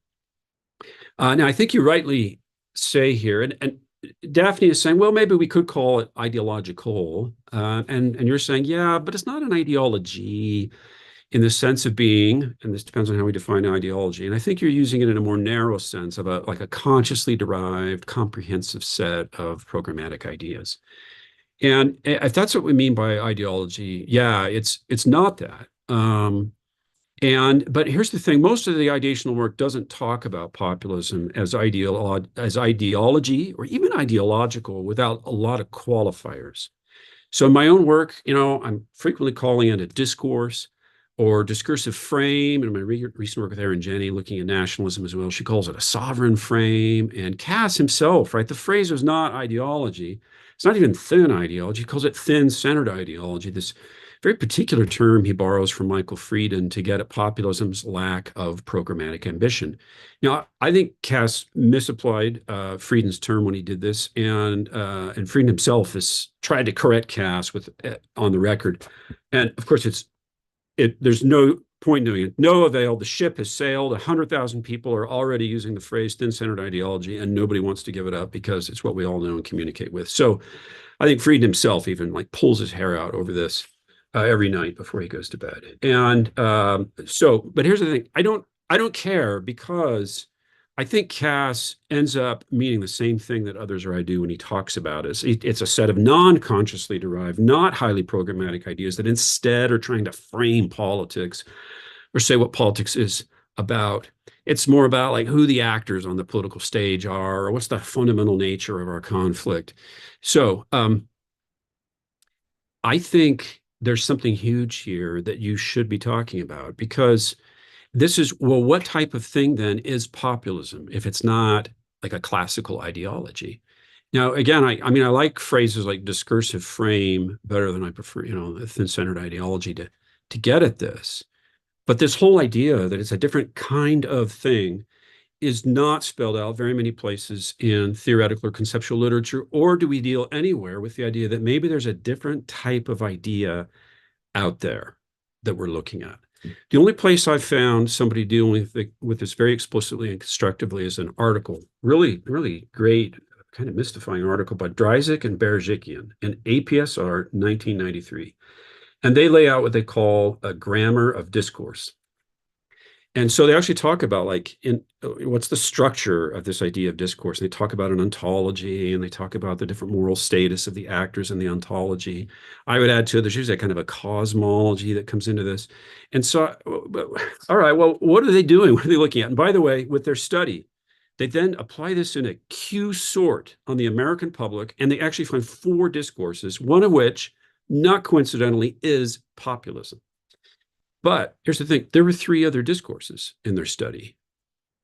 Now, I think you rightly say here, and Daphne is saying, well, maybe we could call it ideological. And you're saying, yeah, but it's not an ideology in the sense of being, and this depends on how we define ideology. And I think you're using it in a more narrow sense of a consciously derived, comprehensive set of programmatic ideas. And if that's what we mean by ideology, yeah, it's not that. But here's the thing: most of the ideational work doesn't talk about populism as ideology or even ideological without a lot of qualifiers. So in my own work, I'm frequently calling it a discourse or discursive frame. And in my recent work with Erin Jenny, looking at nationalism as well, she calls it a sovereign frame. And Cass himself, right, the phrase is not ideology. It's not even thin ideology. He calls it thin-centered ideology, this very particular term he borrows from Michael Frieden to get at populism's lack of programmatic ambition. Now, I think Cass misapplied Frieden's term when he did this, and Frieden himself has tried to correct Cass on the record. And of course, there's no point in doing it. No avail. The ship has sailed. 100,000 people are already using the phrase thin-centered ideology, and nobody wants to give it up because it's what we all know and communicate with. So I think Frieden himself even pulls his hair out over this every night before he goes to bed. And but here's the thing. I don't care, because I think Cass ends up meaning the same thing that others or I do when he talks about it. It's a set of non-consciously derived, not highly programmatic ideas that instead are trying to frame politics or say what politics is about. It's more about who the actors on the political stage are, or what's the fundamental nature of our conflict. So I think there's something huge here that you should be talking about, because this is, well, what type of thing then is populism if it's not like a classical ideology? Now, again, I mean, I like phrases like discursive frame better than I prefer, the thin-centered ideology to get at this. But this whole idea that it's a different kind of thing is not spelled out very many places in theoretical or conceptual literature, or do we deal anywhere with the idea that maybe there's a different type of idea out there that we're looking at. The only place I've found somebody dealing with this very explicitly and constructively is an article, really, really great, kind of mystifying article by Dryzik and Berezhikian in APSR 1993. And they lay out what they call a grammar of discourse. And so they actually talk about like what's the structure of this idea of discourse. And they talk about an ontology, and they talk about the different moral status of the actors in the ontology. I would add to it, there's usually kind of a cosmology that comes into this. And so, all right, well, what are they doing? What are they looking at? And by the way, with their study, they then apply this in a Q sort on the American public, and they actually find 4 discourses, one of which, not coincidentally, is populism. But here's the thing, there were 3 other discourses in their study.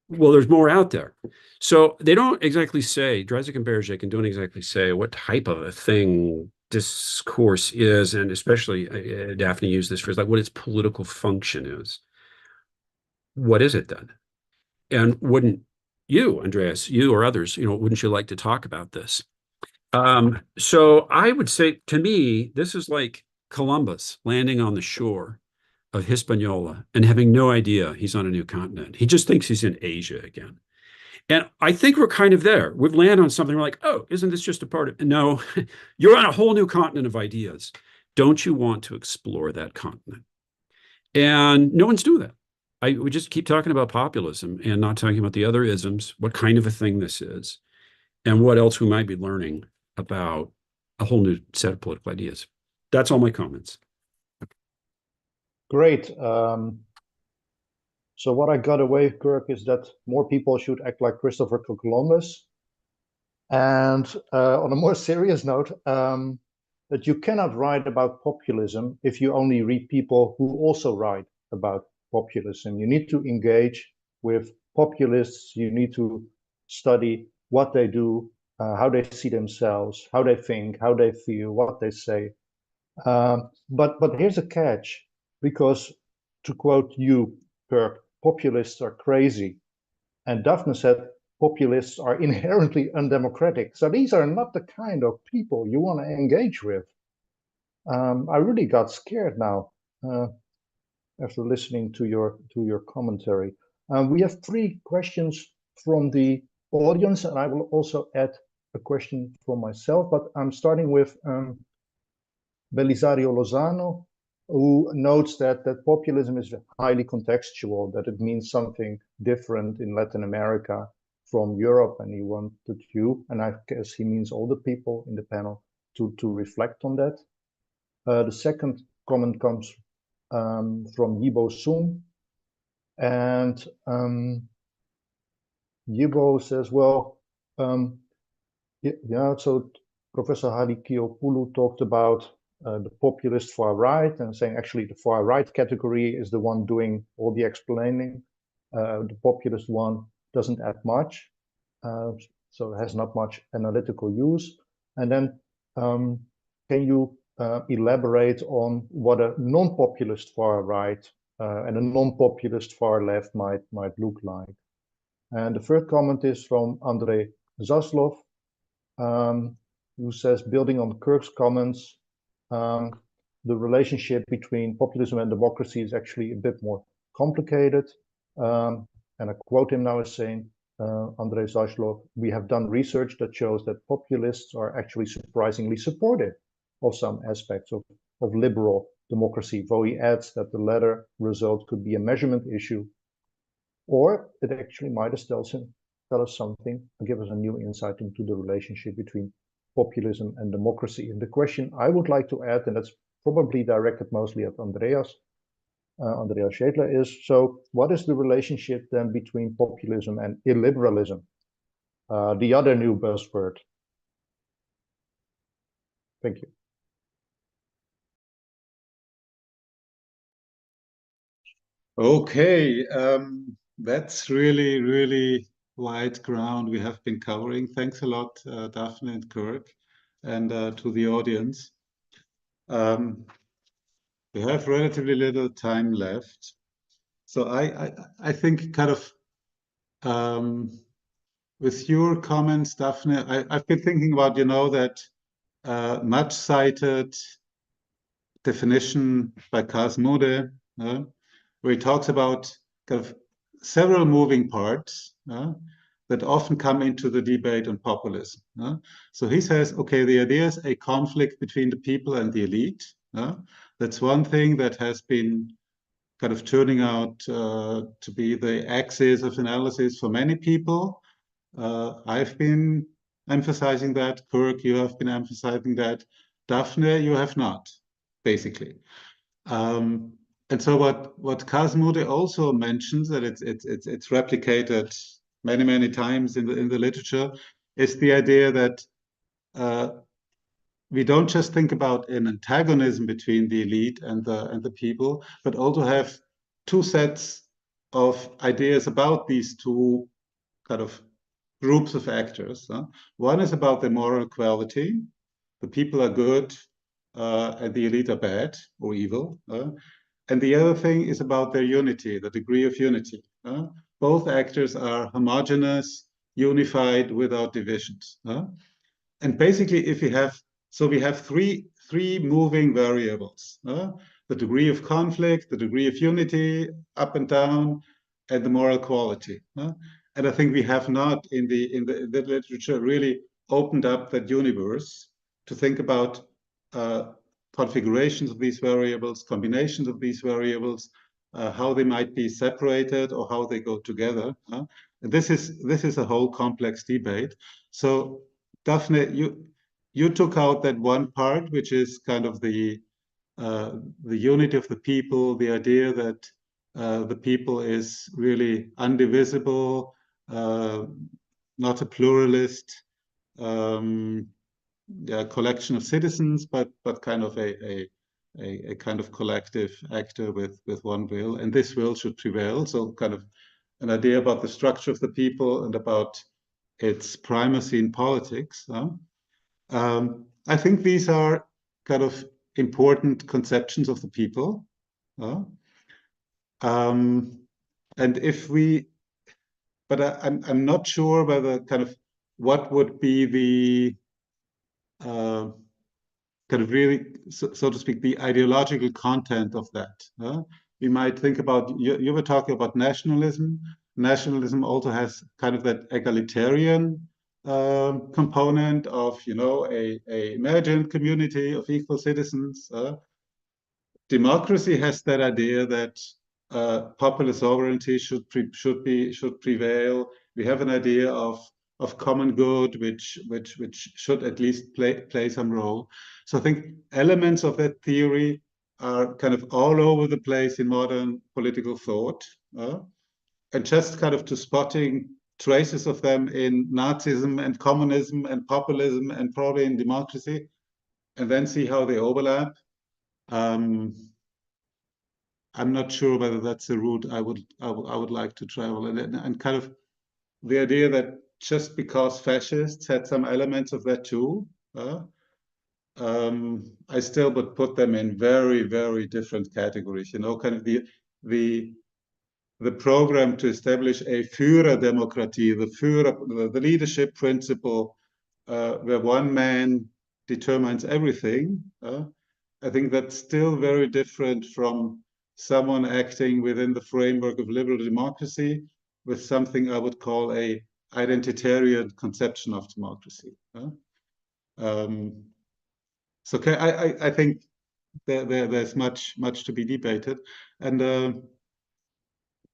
Well, there's more out there. So they don't exactly say, Dreiser and Berejik don't exactly say what type of a thing discourse is, and especially Daphne used this phrase, like what its political function is. What is it then? And wouldn't you, Andreas, you or others, wouldn't you like to talk about this? So I would say, to me, this is like Columbus landing on the shore of Hispaniola and having no idea he's on a new continent. He just thinks he's in Asia again. And I think we're kind of there. We've landed on something, we're like, oh, isn't this just a part of it? No, you're on a whole new continent of ideas. Don't you want to explore that continent? And no one's doing that. We just keep talking about populism and not talking about the other isms, what kind of a thing this is, and what else we might be learning about a whole new set of political ideas. That's all my comments. Great. So what I got away, Kirk, is that more people should act like Christopher Columbus. And on a more serious note, that you cannot write about populism if you only read people who also write about populism. You need to engage with populists. You need to study what they do, how they see themselves, how they think, how they feel, what they say. But here's a catch. Because, to quote you, Kirk, populists are crazy. And Daphne said, populists are inherently undemocratic. So these are not the kind of people you want to engage with. I really got scared now after listening to your commentary. We have 3 questions from the audience, and I will also add a question from myself, but I'm starting with Belisario Lozano, who notes that populism is highly contextual, that it means something different in Latin America from Europe, and he wanted you, and I guess he means all the people in the panel, to reflect on that. The second comment comes from Yibo Sun, and Yibo says, well, yeah, so Professor Hadikiopoulou talked about the populist far right, and saying actually the far right category is the one doing all the explaining. The populist one doesn't add much, so it has not much analytical use. And then can you elaborate on what a non-populist far right and a non-populist far left might look like? And the third comment is from Andrei Zaslov, who says, building on Kirk's comments, the relationship between populism and democracy is actually a bit more complicated. And I quote him now as saying, Andrei Zaslov, we have done research that shows that populists are actually surprisingly supportive of some aspects of liberal democracy, though he adds that the latter result could be a measurement issue, or it actually might tell us something and give us a new insight into the relationship between populism and democracy. And the question I would like to add, and that's probably directed mostly at Andreas Schedler, is, so what is the relationship then between populism and illiberalism, the other new buzzword? Thank you. Okay, that's really, really wide ground we have been covering. Thanks a lot, Daphne and Kirk, and to the audience. We have relatively little time left. So I think kind of with your comments, Daphne, I've been thinking about, that much cited definition by Karl Moede, where he talks about kind of several moving parts that often come into the debate on populism. So he says, okay, the idea is a conflict between the people and the elite. That's one thing that has been kind of turning out to be the axis of analysis for many people. I've been emphasizing that. Kirk, you have been emphasizing that. Daphne, you have not, basically. And so what Kazmude also mentions, that it's replicated many times in the literature, is the idea that we don't just think about an antagonism between the elite and the people, but also have two sets of ideas about these two kind of groups of actors. One is about the moral quality. The people are good and the elite are bad or evil. And the other thing is about their unity, the degree of unity. Both actors are homogeneous, unified, without divisions. And basically, if we have three moving variables: the degree of conflict, the degree of unity, up and down, and the moral quality. And I think we have not in the literature really opened up that universe to think about configurations of these variables, combinations of these variables, how they might be separated or how they go together. And this is a whole complex debate. So Daphne, you took out that one part, which is kind of the unity of the people, the idea that the people is really undivisible, not a pluralist collection of citizens, but kind of a kind of collective actor with one will, and this will should prevail. So kind of an idea about the structure of the people and about its primacy in politics. I think these are kind of important conceptions of the people. And if we, but I'm not sure whether kind of what would be the kind of really, so to speak, the ideological content of that. We might think about, you were talking about nationalism. Nationalism also has kind of that egalitarian component of, a imagined community of equal citizens. Democracy has that idea that popular sovereignty should prevail. We have an idea of common good, which should at least play some role. So I think elements of that theory are kind of all over the place in modern political thought, and just kind of to spotting traces of them in Nazism and communism and populism and probably in democracy, and then see how they overlap. I'm not sure whether that's a route I would like to travel, and kind of the idea that just because fascists had some elements of that too, I still would put them in very different categories. Kind of the program to establish a Führerdemokratie, the leadership principle, where one man determines everything. I think that's still very different from someone acting within the framework of liberal democracy with something I would call a identitarian conception of democracy. So I think there's much to be debated. And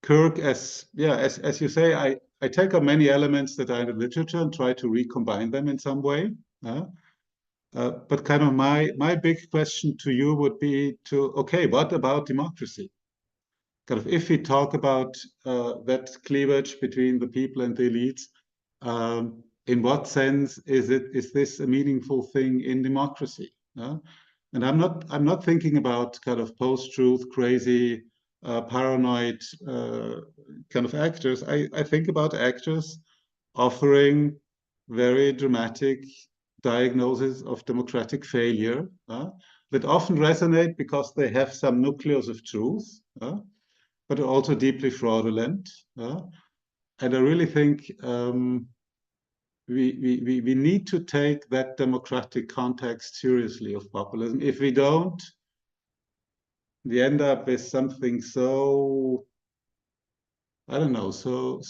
Kirk, as you say, I take up many elements that are in the literature and try to recombine them in some way. But kind of my big question to you would be okay, what about democracy? Kind of if we talk about that cleavage between the people and the elites, in what sense is this a meaningful thing in democracy? And I'm not thinking about kind of post-truth, crazy, paranoid kind of actors. I think about actors offering very dramatic diagnosis of democratic failure that often resonate because they have some nucleus of truth, but are also deeply fraudulent. And I really think we need to take that democratic context seriously of populism. If we don't, we end up with something so, I don't know, so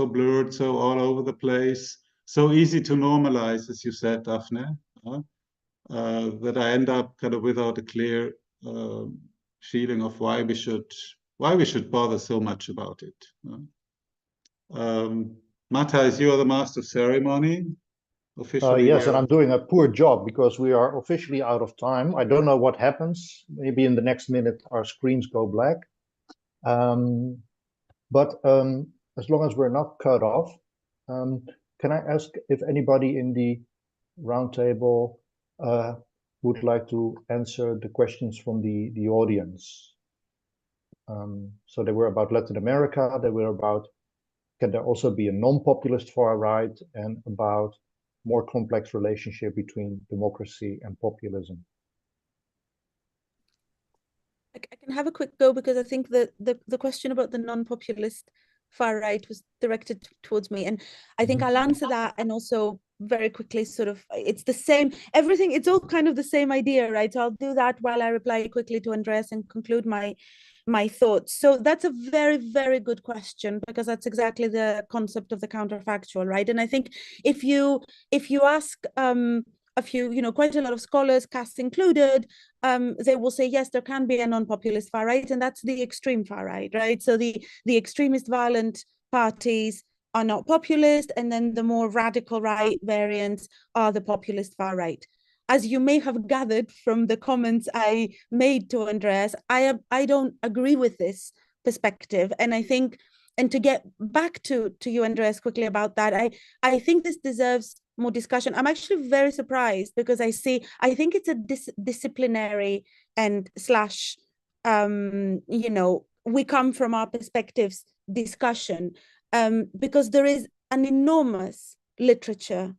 blurred, so all over the place, so easy to normalize, as you said, Daphne, that I end up kind of without a clear feeling of why we should bother so much about it. Matthijs, you are the master of ceremony. Officially, yes, and I'm doing a poor job because we are officially out of time. I don't know what happens. Maybe in the next minute our screens go black. But as long as we're not cut off, can I ask if anybody in the roundtable would like to answer the questions from the audience? So they were about Latin America, they were about, can there also be a non-populist far right, and about more complex relationship between democracy and populism? I can have a quick go because I think that the question about the non-populist far right was directed towards me, and I think I'll answer that, and also very quickly sort of, it's the same, everything, it's all kind of the same idea, right? So I'll do that while I reply quickly to Andreas and conclude my thoughts. So that's a very, very good question, because that's exactly the concept of the counterfactual, right? And I think if you ask a few, quite a lot of scholars, Cass included, they will say, yes, there can be a non-populist far right, and that's the extreme far right, right? So the extremist violent parties are not populist, and then the more radical right variants are the populist far right. As you may have gathered from the comments I made to Andreas, I don't agree with this perspective. And I think, and to get back to you, Andreas, quickly about that, I think this deserves more discussion. I'm actually very surprised because I think it's a disciplinary and slash, we come from our perspectives discussion, because there is an enormous literature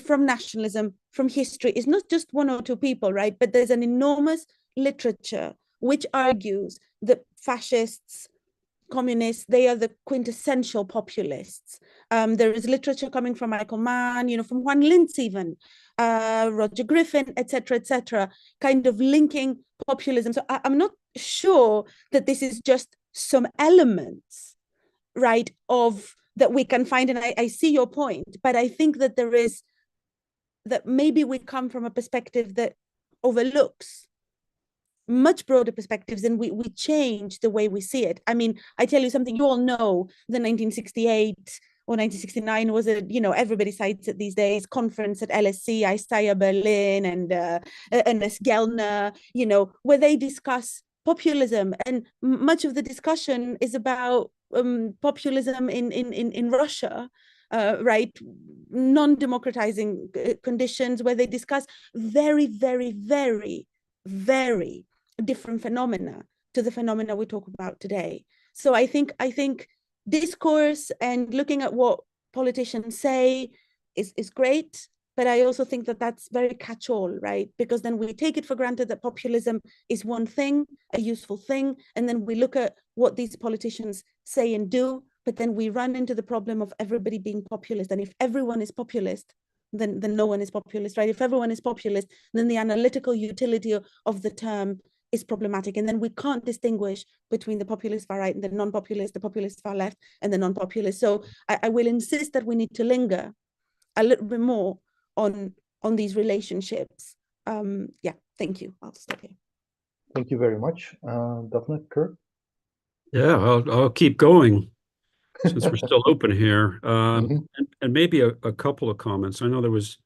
from nationalism, from history. It's not just one or two people, right? But there's an enormous literature which argues that fascists, communists, they are the quintessential populists. There is literature coming from Michael Mann, from Juan Lintz even, Roger Griffin, etc., kind of linking populism. So I'm not sure that this is just some elements, right, of that we can find, and I see your point, but I think that there is, that maybe we come from a perspective that overlooks much broader perspectives, and we change the way we see it. I mean, I tell you something, you all know the 1968 or 1969 was everybody cites it these days, conference at LSE, Isaiah Berlin and Schedler, where they discuss populism, and much of the discussion is about populism in Russia, right, non-democratizing conditions, where they discuss very, very, very, very different phenomena to the phenomena we talk about today. So I think discourse and looking at what politicians say is great, but I also think that that's very catch-all, right? Because then we take it for granted that populism is one thing, a useful thing, and then we look at what these politicians say and do, but then we run into the problem of everybody being populist. And if everyone is populist, then no one is populist, right? If everyone is populist, then the analytical utility of the term is problematic. And then we can't distinguish between the populist far right and the non-populist, the populist far left and the non-populist. So I will insist that we need to linger a little bit more on these relationships. Yeah, thank you. I'll stop here. Thank you very much. Daphne, Kurt? Yeah, I'll keep going since we're still open here. And maybe a couple of comments. I know there was,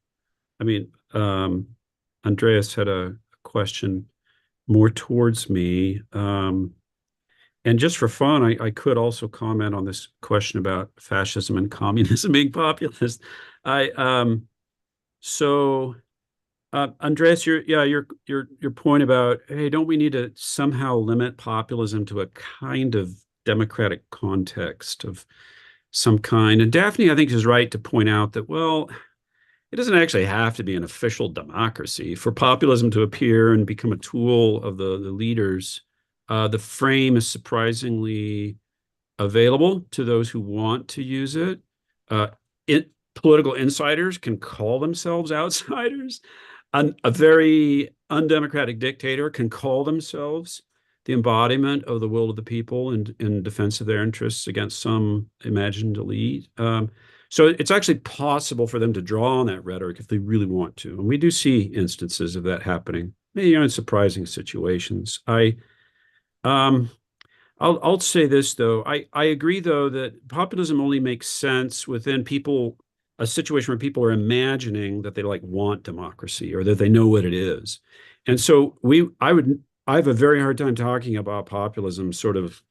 Andreas had a question more towards me. And just for fun, I could also comment on this question about fascism and communism being populist. Andreas, your point about, hey, don't we need to somehow limit populism to a kind of democratic context of some kind? And Daphne, I think, is right to point out that, well, it doesn't actually have to be an official democracy for populism to appear and become a tool of the leaders. The frame is surprisingly available to those who want to use it. Political insiders can call themselves outsiders. A very undemocratic dictator can call themselves the embodiment of the will of the people in defense of their interests against some imagined elite. So it's actually possible for them to draw on that rhetoric if they really want to. And we do see instances of that happening in surprising situations. I'll say this though. I agree though that populism only makes sense within a situation where people are imagining that they want democracy or that they know what it is. And so I have a very hard time talking about populism sort of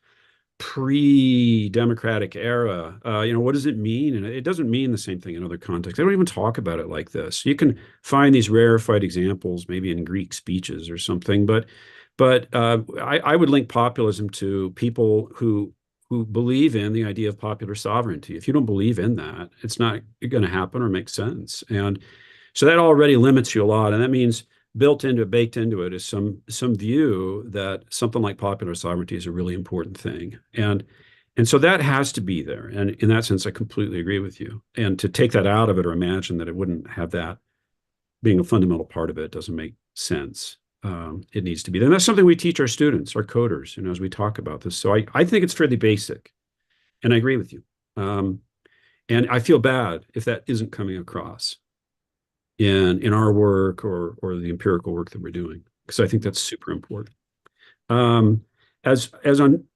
pre-democratic era. What does it mean? And it doesn't mean the same thing in other contexts. They don't even talk about it like this. You can find these rarefied examples, maybe in Greek speeches or something, but I would link populism to people who believe in the idea of popular sovereignty. If you don't believe in that, it's not going to happen or make sense. And so that already limits you a lot. And that means baked into it is some view that something like popular sovereignty is a really important thing. And so that has to be there. And in that sense, I completely agree with you. And to take that out of it or imagine that it wouldn't have that being a fundamental part of it doesn't make sense. It needs to be there. And that's something we teach our students, our coders, as we talk about this. So I think it's fairly basic, and I agree with you. And I feel bad if that isn't coming across in our work or the empirical work that we're doing, because I think that's super important. As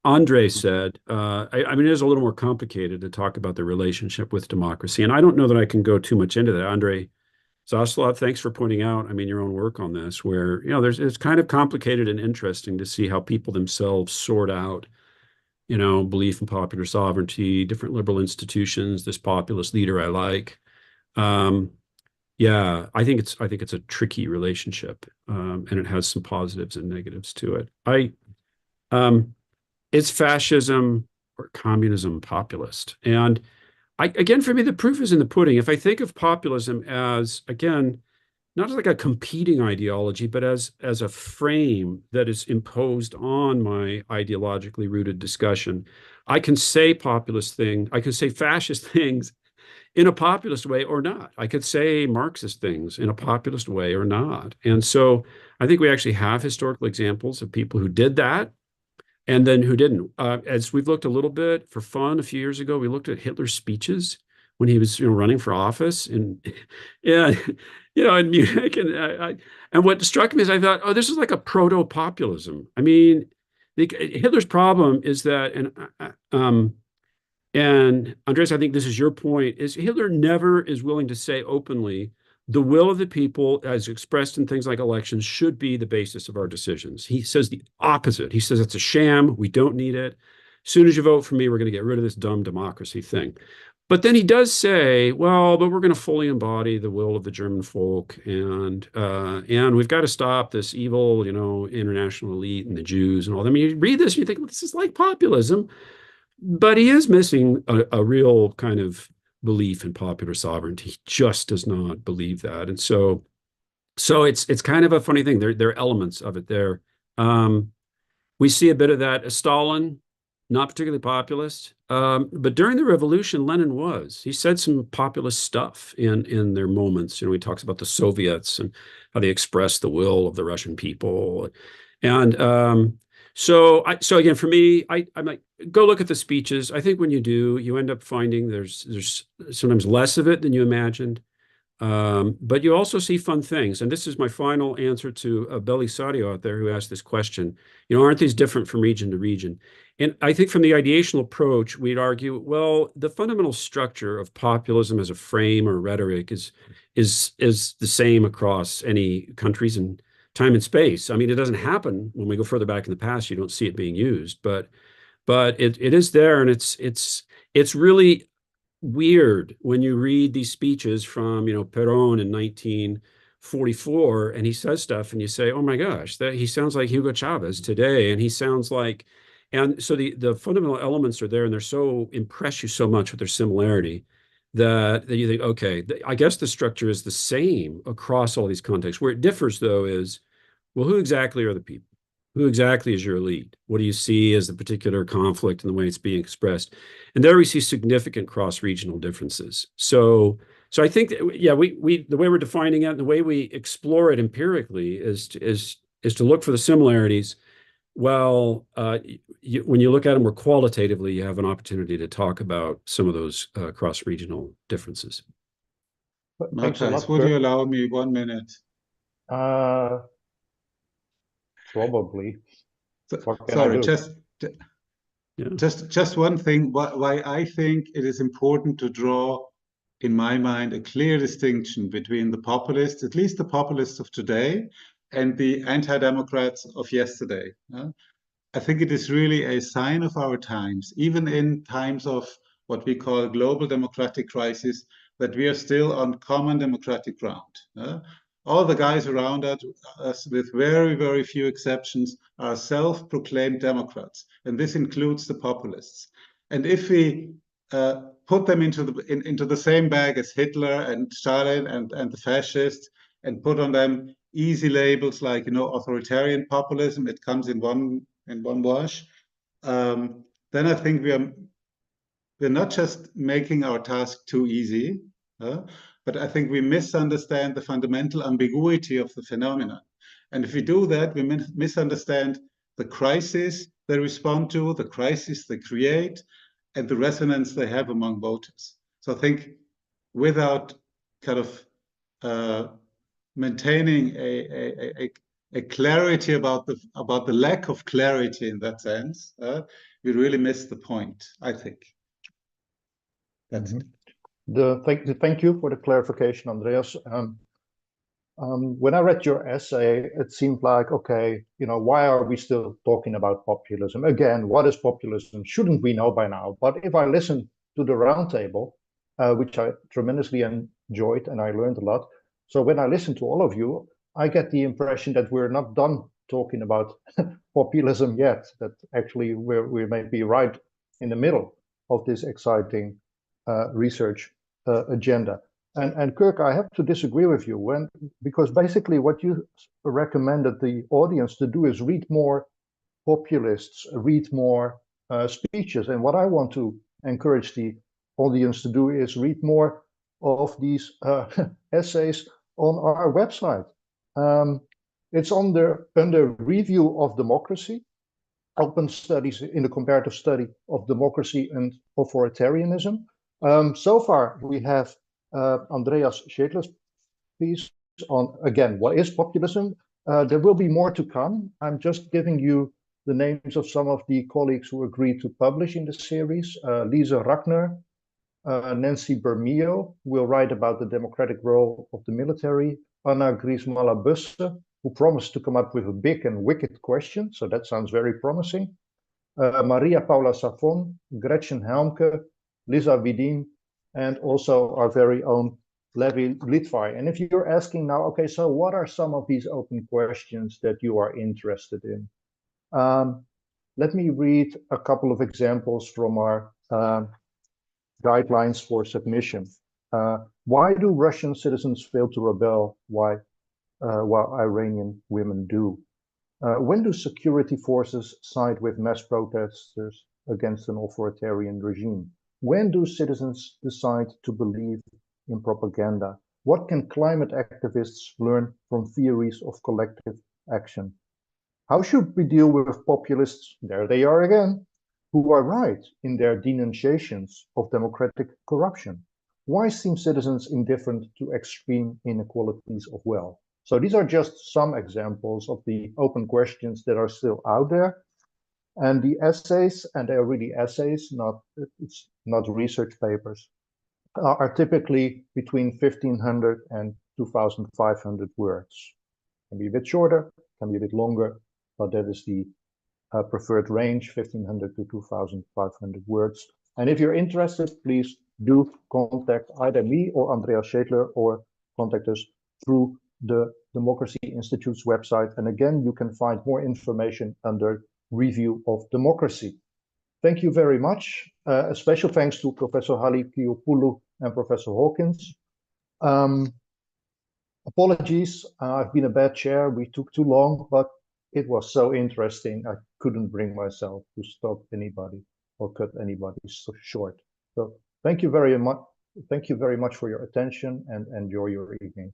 Andre said, I mean, it is a little more complicated to talk about the relationship with democracy, and I don't know that I can go too much into that. Andre Zaslav, thanks for pointing out, your own work on this, where, it's kind of complicated and interesting to see how people themselves sort out, belief in popular sovereignty, different liberal institutions, this populist leader I like. Yeah, I think it's a tricky relationship, and it has some positives and negatives to it. Is fascism or communism populist? And again, for me, the proof is in the pudding. If I think of populism as, again, not as like a competing ideology, but as a frame that is imposed on my ideologically rooted discussion, I can say populist things, I can say fascist things in a populist way or not. I could say Marxist things in a populist way or not. And so I think we actually have historical examples of people who did that and then who didn't. As we've looked a little bit for fun a few years ago, we looked at Hitler's speeches when he was running for office in Munich. And what struck me is I thought, oh, this is like a proto-populism. I mean, Hitler's problem is that, and Andreas, I think this is your point, is Hitler never is willing to say openly, the will of the people, as expressed in things like elections, should be the basis of our decisions. He says the opposite. He says it's a sham. We don't need it. As soon as you vote for me, we're going to get rid of this dumb democracy thing. But then he does say, well, but we're going to fully embody the will of the German folk, and we've got to stop this evil, international elite and the Jews and all that. I mean, you read this and you think, well, this is like populism. But he is missing a real kind of belief in popular sovereignty. He just does not believe that. And so it's kind of a funny thing. There are elements of it there. We see a bit of that. Stalin, not particularly populist. But during the revolution, Lenin was. He said some populist stuff in their moments. He talks about the Soviets and how they expressed the will of the Russian people. And so again, for me, I'm like, go look at the speeches. I think when you do, you end up finding there's sometimes less of it than you imagined. But you also see fun things. And this is my final answer to Belisario out there who asked this question. Aren't these different from region to region? And I think from the ideational approach, we'd argue, well, the fundamental structure of populism as a frame or rhetoric is the same across any countries and time and space. I mean, it doesn't happen when we go further back in the past. You don't see it being used, but it is there, and it's really weird when you read these speeches from Perón in 1944, and he says stuff, and you say, oh my gosh, that he sounds like Hugo Chavez today, and he sounds like, and so the fundamental elements are there, and they're so impress you so much with their similarity that you think, okay, I guess the structure is the same across all these contexts. Where it differs, though, is, well, who exactly are the people? Who exactly is your elite? What do you see as the particular conflict and the way it's being expressed? And there we see significant cross-regional differences. So I think that, yeah, we the way we're defining it and the way we explore it empirically is to look for the similarities. Well, when you look at them more qualitatively, you have an opportunity to talk about some of those cross-regional differences. Thanks a lot. Matthijs, would you allow me 1 minute? Probably. What can I Sorry, do? just one thing. Why I think it is important to draw, in my mind, a clear distinction between the populists, at least the populists of today, and the anti-democrats of yesterday. I think it is really a sign of our times, even in times of what we call global democratic crisis, that we are still on common democratic ground. All the guys around us, with very, very few exceptions, are self-proclaimed Democrats, and this includes the populists. And if we put them into the same bag as Hitler and Stalin and the fascists, and put on them easy labels like, authoritarian populism, it comes in one wash, then I think we're not just making our task too easy, but I think we misunderstand the fundamental ambiguity of the phenomenon. And if we do that, we misunderstand the crisis they respond to, the crisis they create, and the resonance they have among voters. So I think without kind of maintaining a clarity about the lack of clarity in that sense, we really miss the point, I think. That's it. Thank you for the clarification, Andreas. When I read your essay, it seemed like, okay, why are we still talking about populism? Again, what is populism? Shouldn't we know by now? But if I listen to the roundtable, which I tremendously enjoyed and I learned a lot. So when I listen to all of you, I get the impression that we're not done talking about populism yet, that actually we may be right in the middle of this exciting research agenda. And Kirk, I have to disagree with you because basically what you recommended the audience to do is read more populists, read more speeches. And what I want to encourage the audience to do is read more of these essays on our website. It's under Review of Democracy, Open Studies in the Comparative Study of Democracy and Authoritarianism. So far, we have Andreas Schedler's piece on, again, what is populism? There will be more to come. I'm just giving you the names of some of the colleagues who agreed to publish in the series. Lisa Ragnar, Nancy Bermeo will write about the democratic role of the military. Anna Griesmala-Busse, who promised to come up with a big and wicked question, so that sounds very promising. Maria Paula Savon, Gretchen Helmke, Lisa Widin, and also our very own Levi Litvai. And if you're asking now, okay, so what are some of these open questions that you are interested in? Let me read a couple of examples from our guidelines for submission. Why do Russian citizens fail to rebel while Iranian women do? When do security forces side with mass protesters against an authoritarian regime? When do citizens decide to believe in propaganda? What can climate activists learn from theories of collective action? How should we deal with populists, there they are again, who are right in their denunciations of democratic corruption? Why seem citizens indifferent to extreme inequalities of wealth? So these are just some examples of the open questions that are still out there. And the essays, and they're really essays, it's not research papers, are typically between 1,500 and 2,500 words. Can be a bit shorter, can be a bit longer, but that is the preferred range, 1,500 to 2,500 words. And if you're interested, please do contact either me or Andreas Schedler, or contact us through the Democracy Institute's website. And again, you can find more information under Review of Democracy. Thank you very much. A special thanks to Professor Halikiopoulou and Professor Hawkins. Apologies, I've been a bad chair. We took too long, but it was so interesting. I couldn't bring myself to stop anybody or cut anybody so short. So thank you very much. Thank you very much for your attention, and enjoy your evening.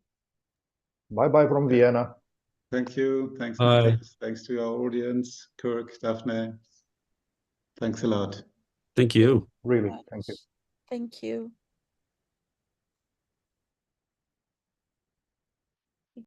Bye-bye from Vienna. Thank you. Thanks, Matthijs. Thanks to our audience, Kirk, Daphne. Thanks a lot. Thank you. Really, thank you. Thank you.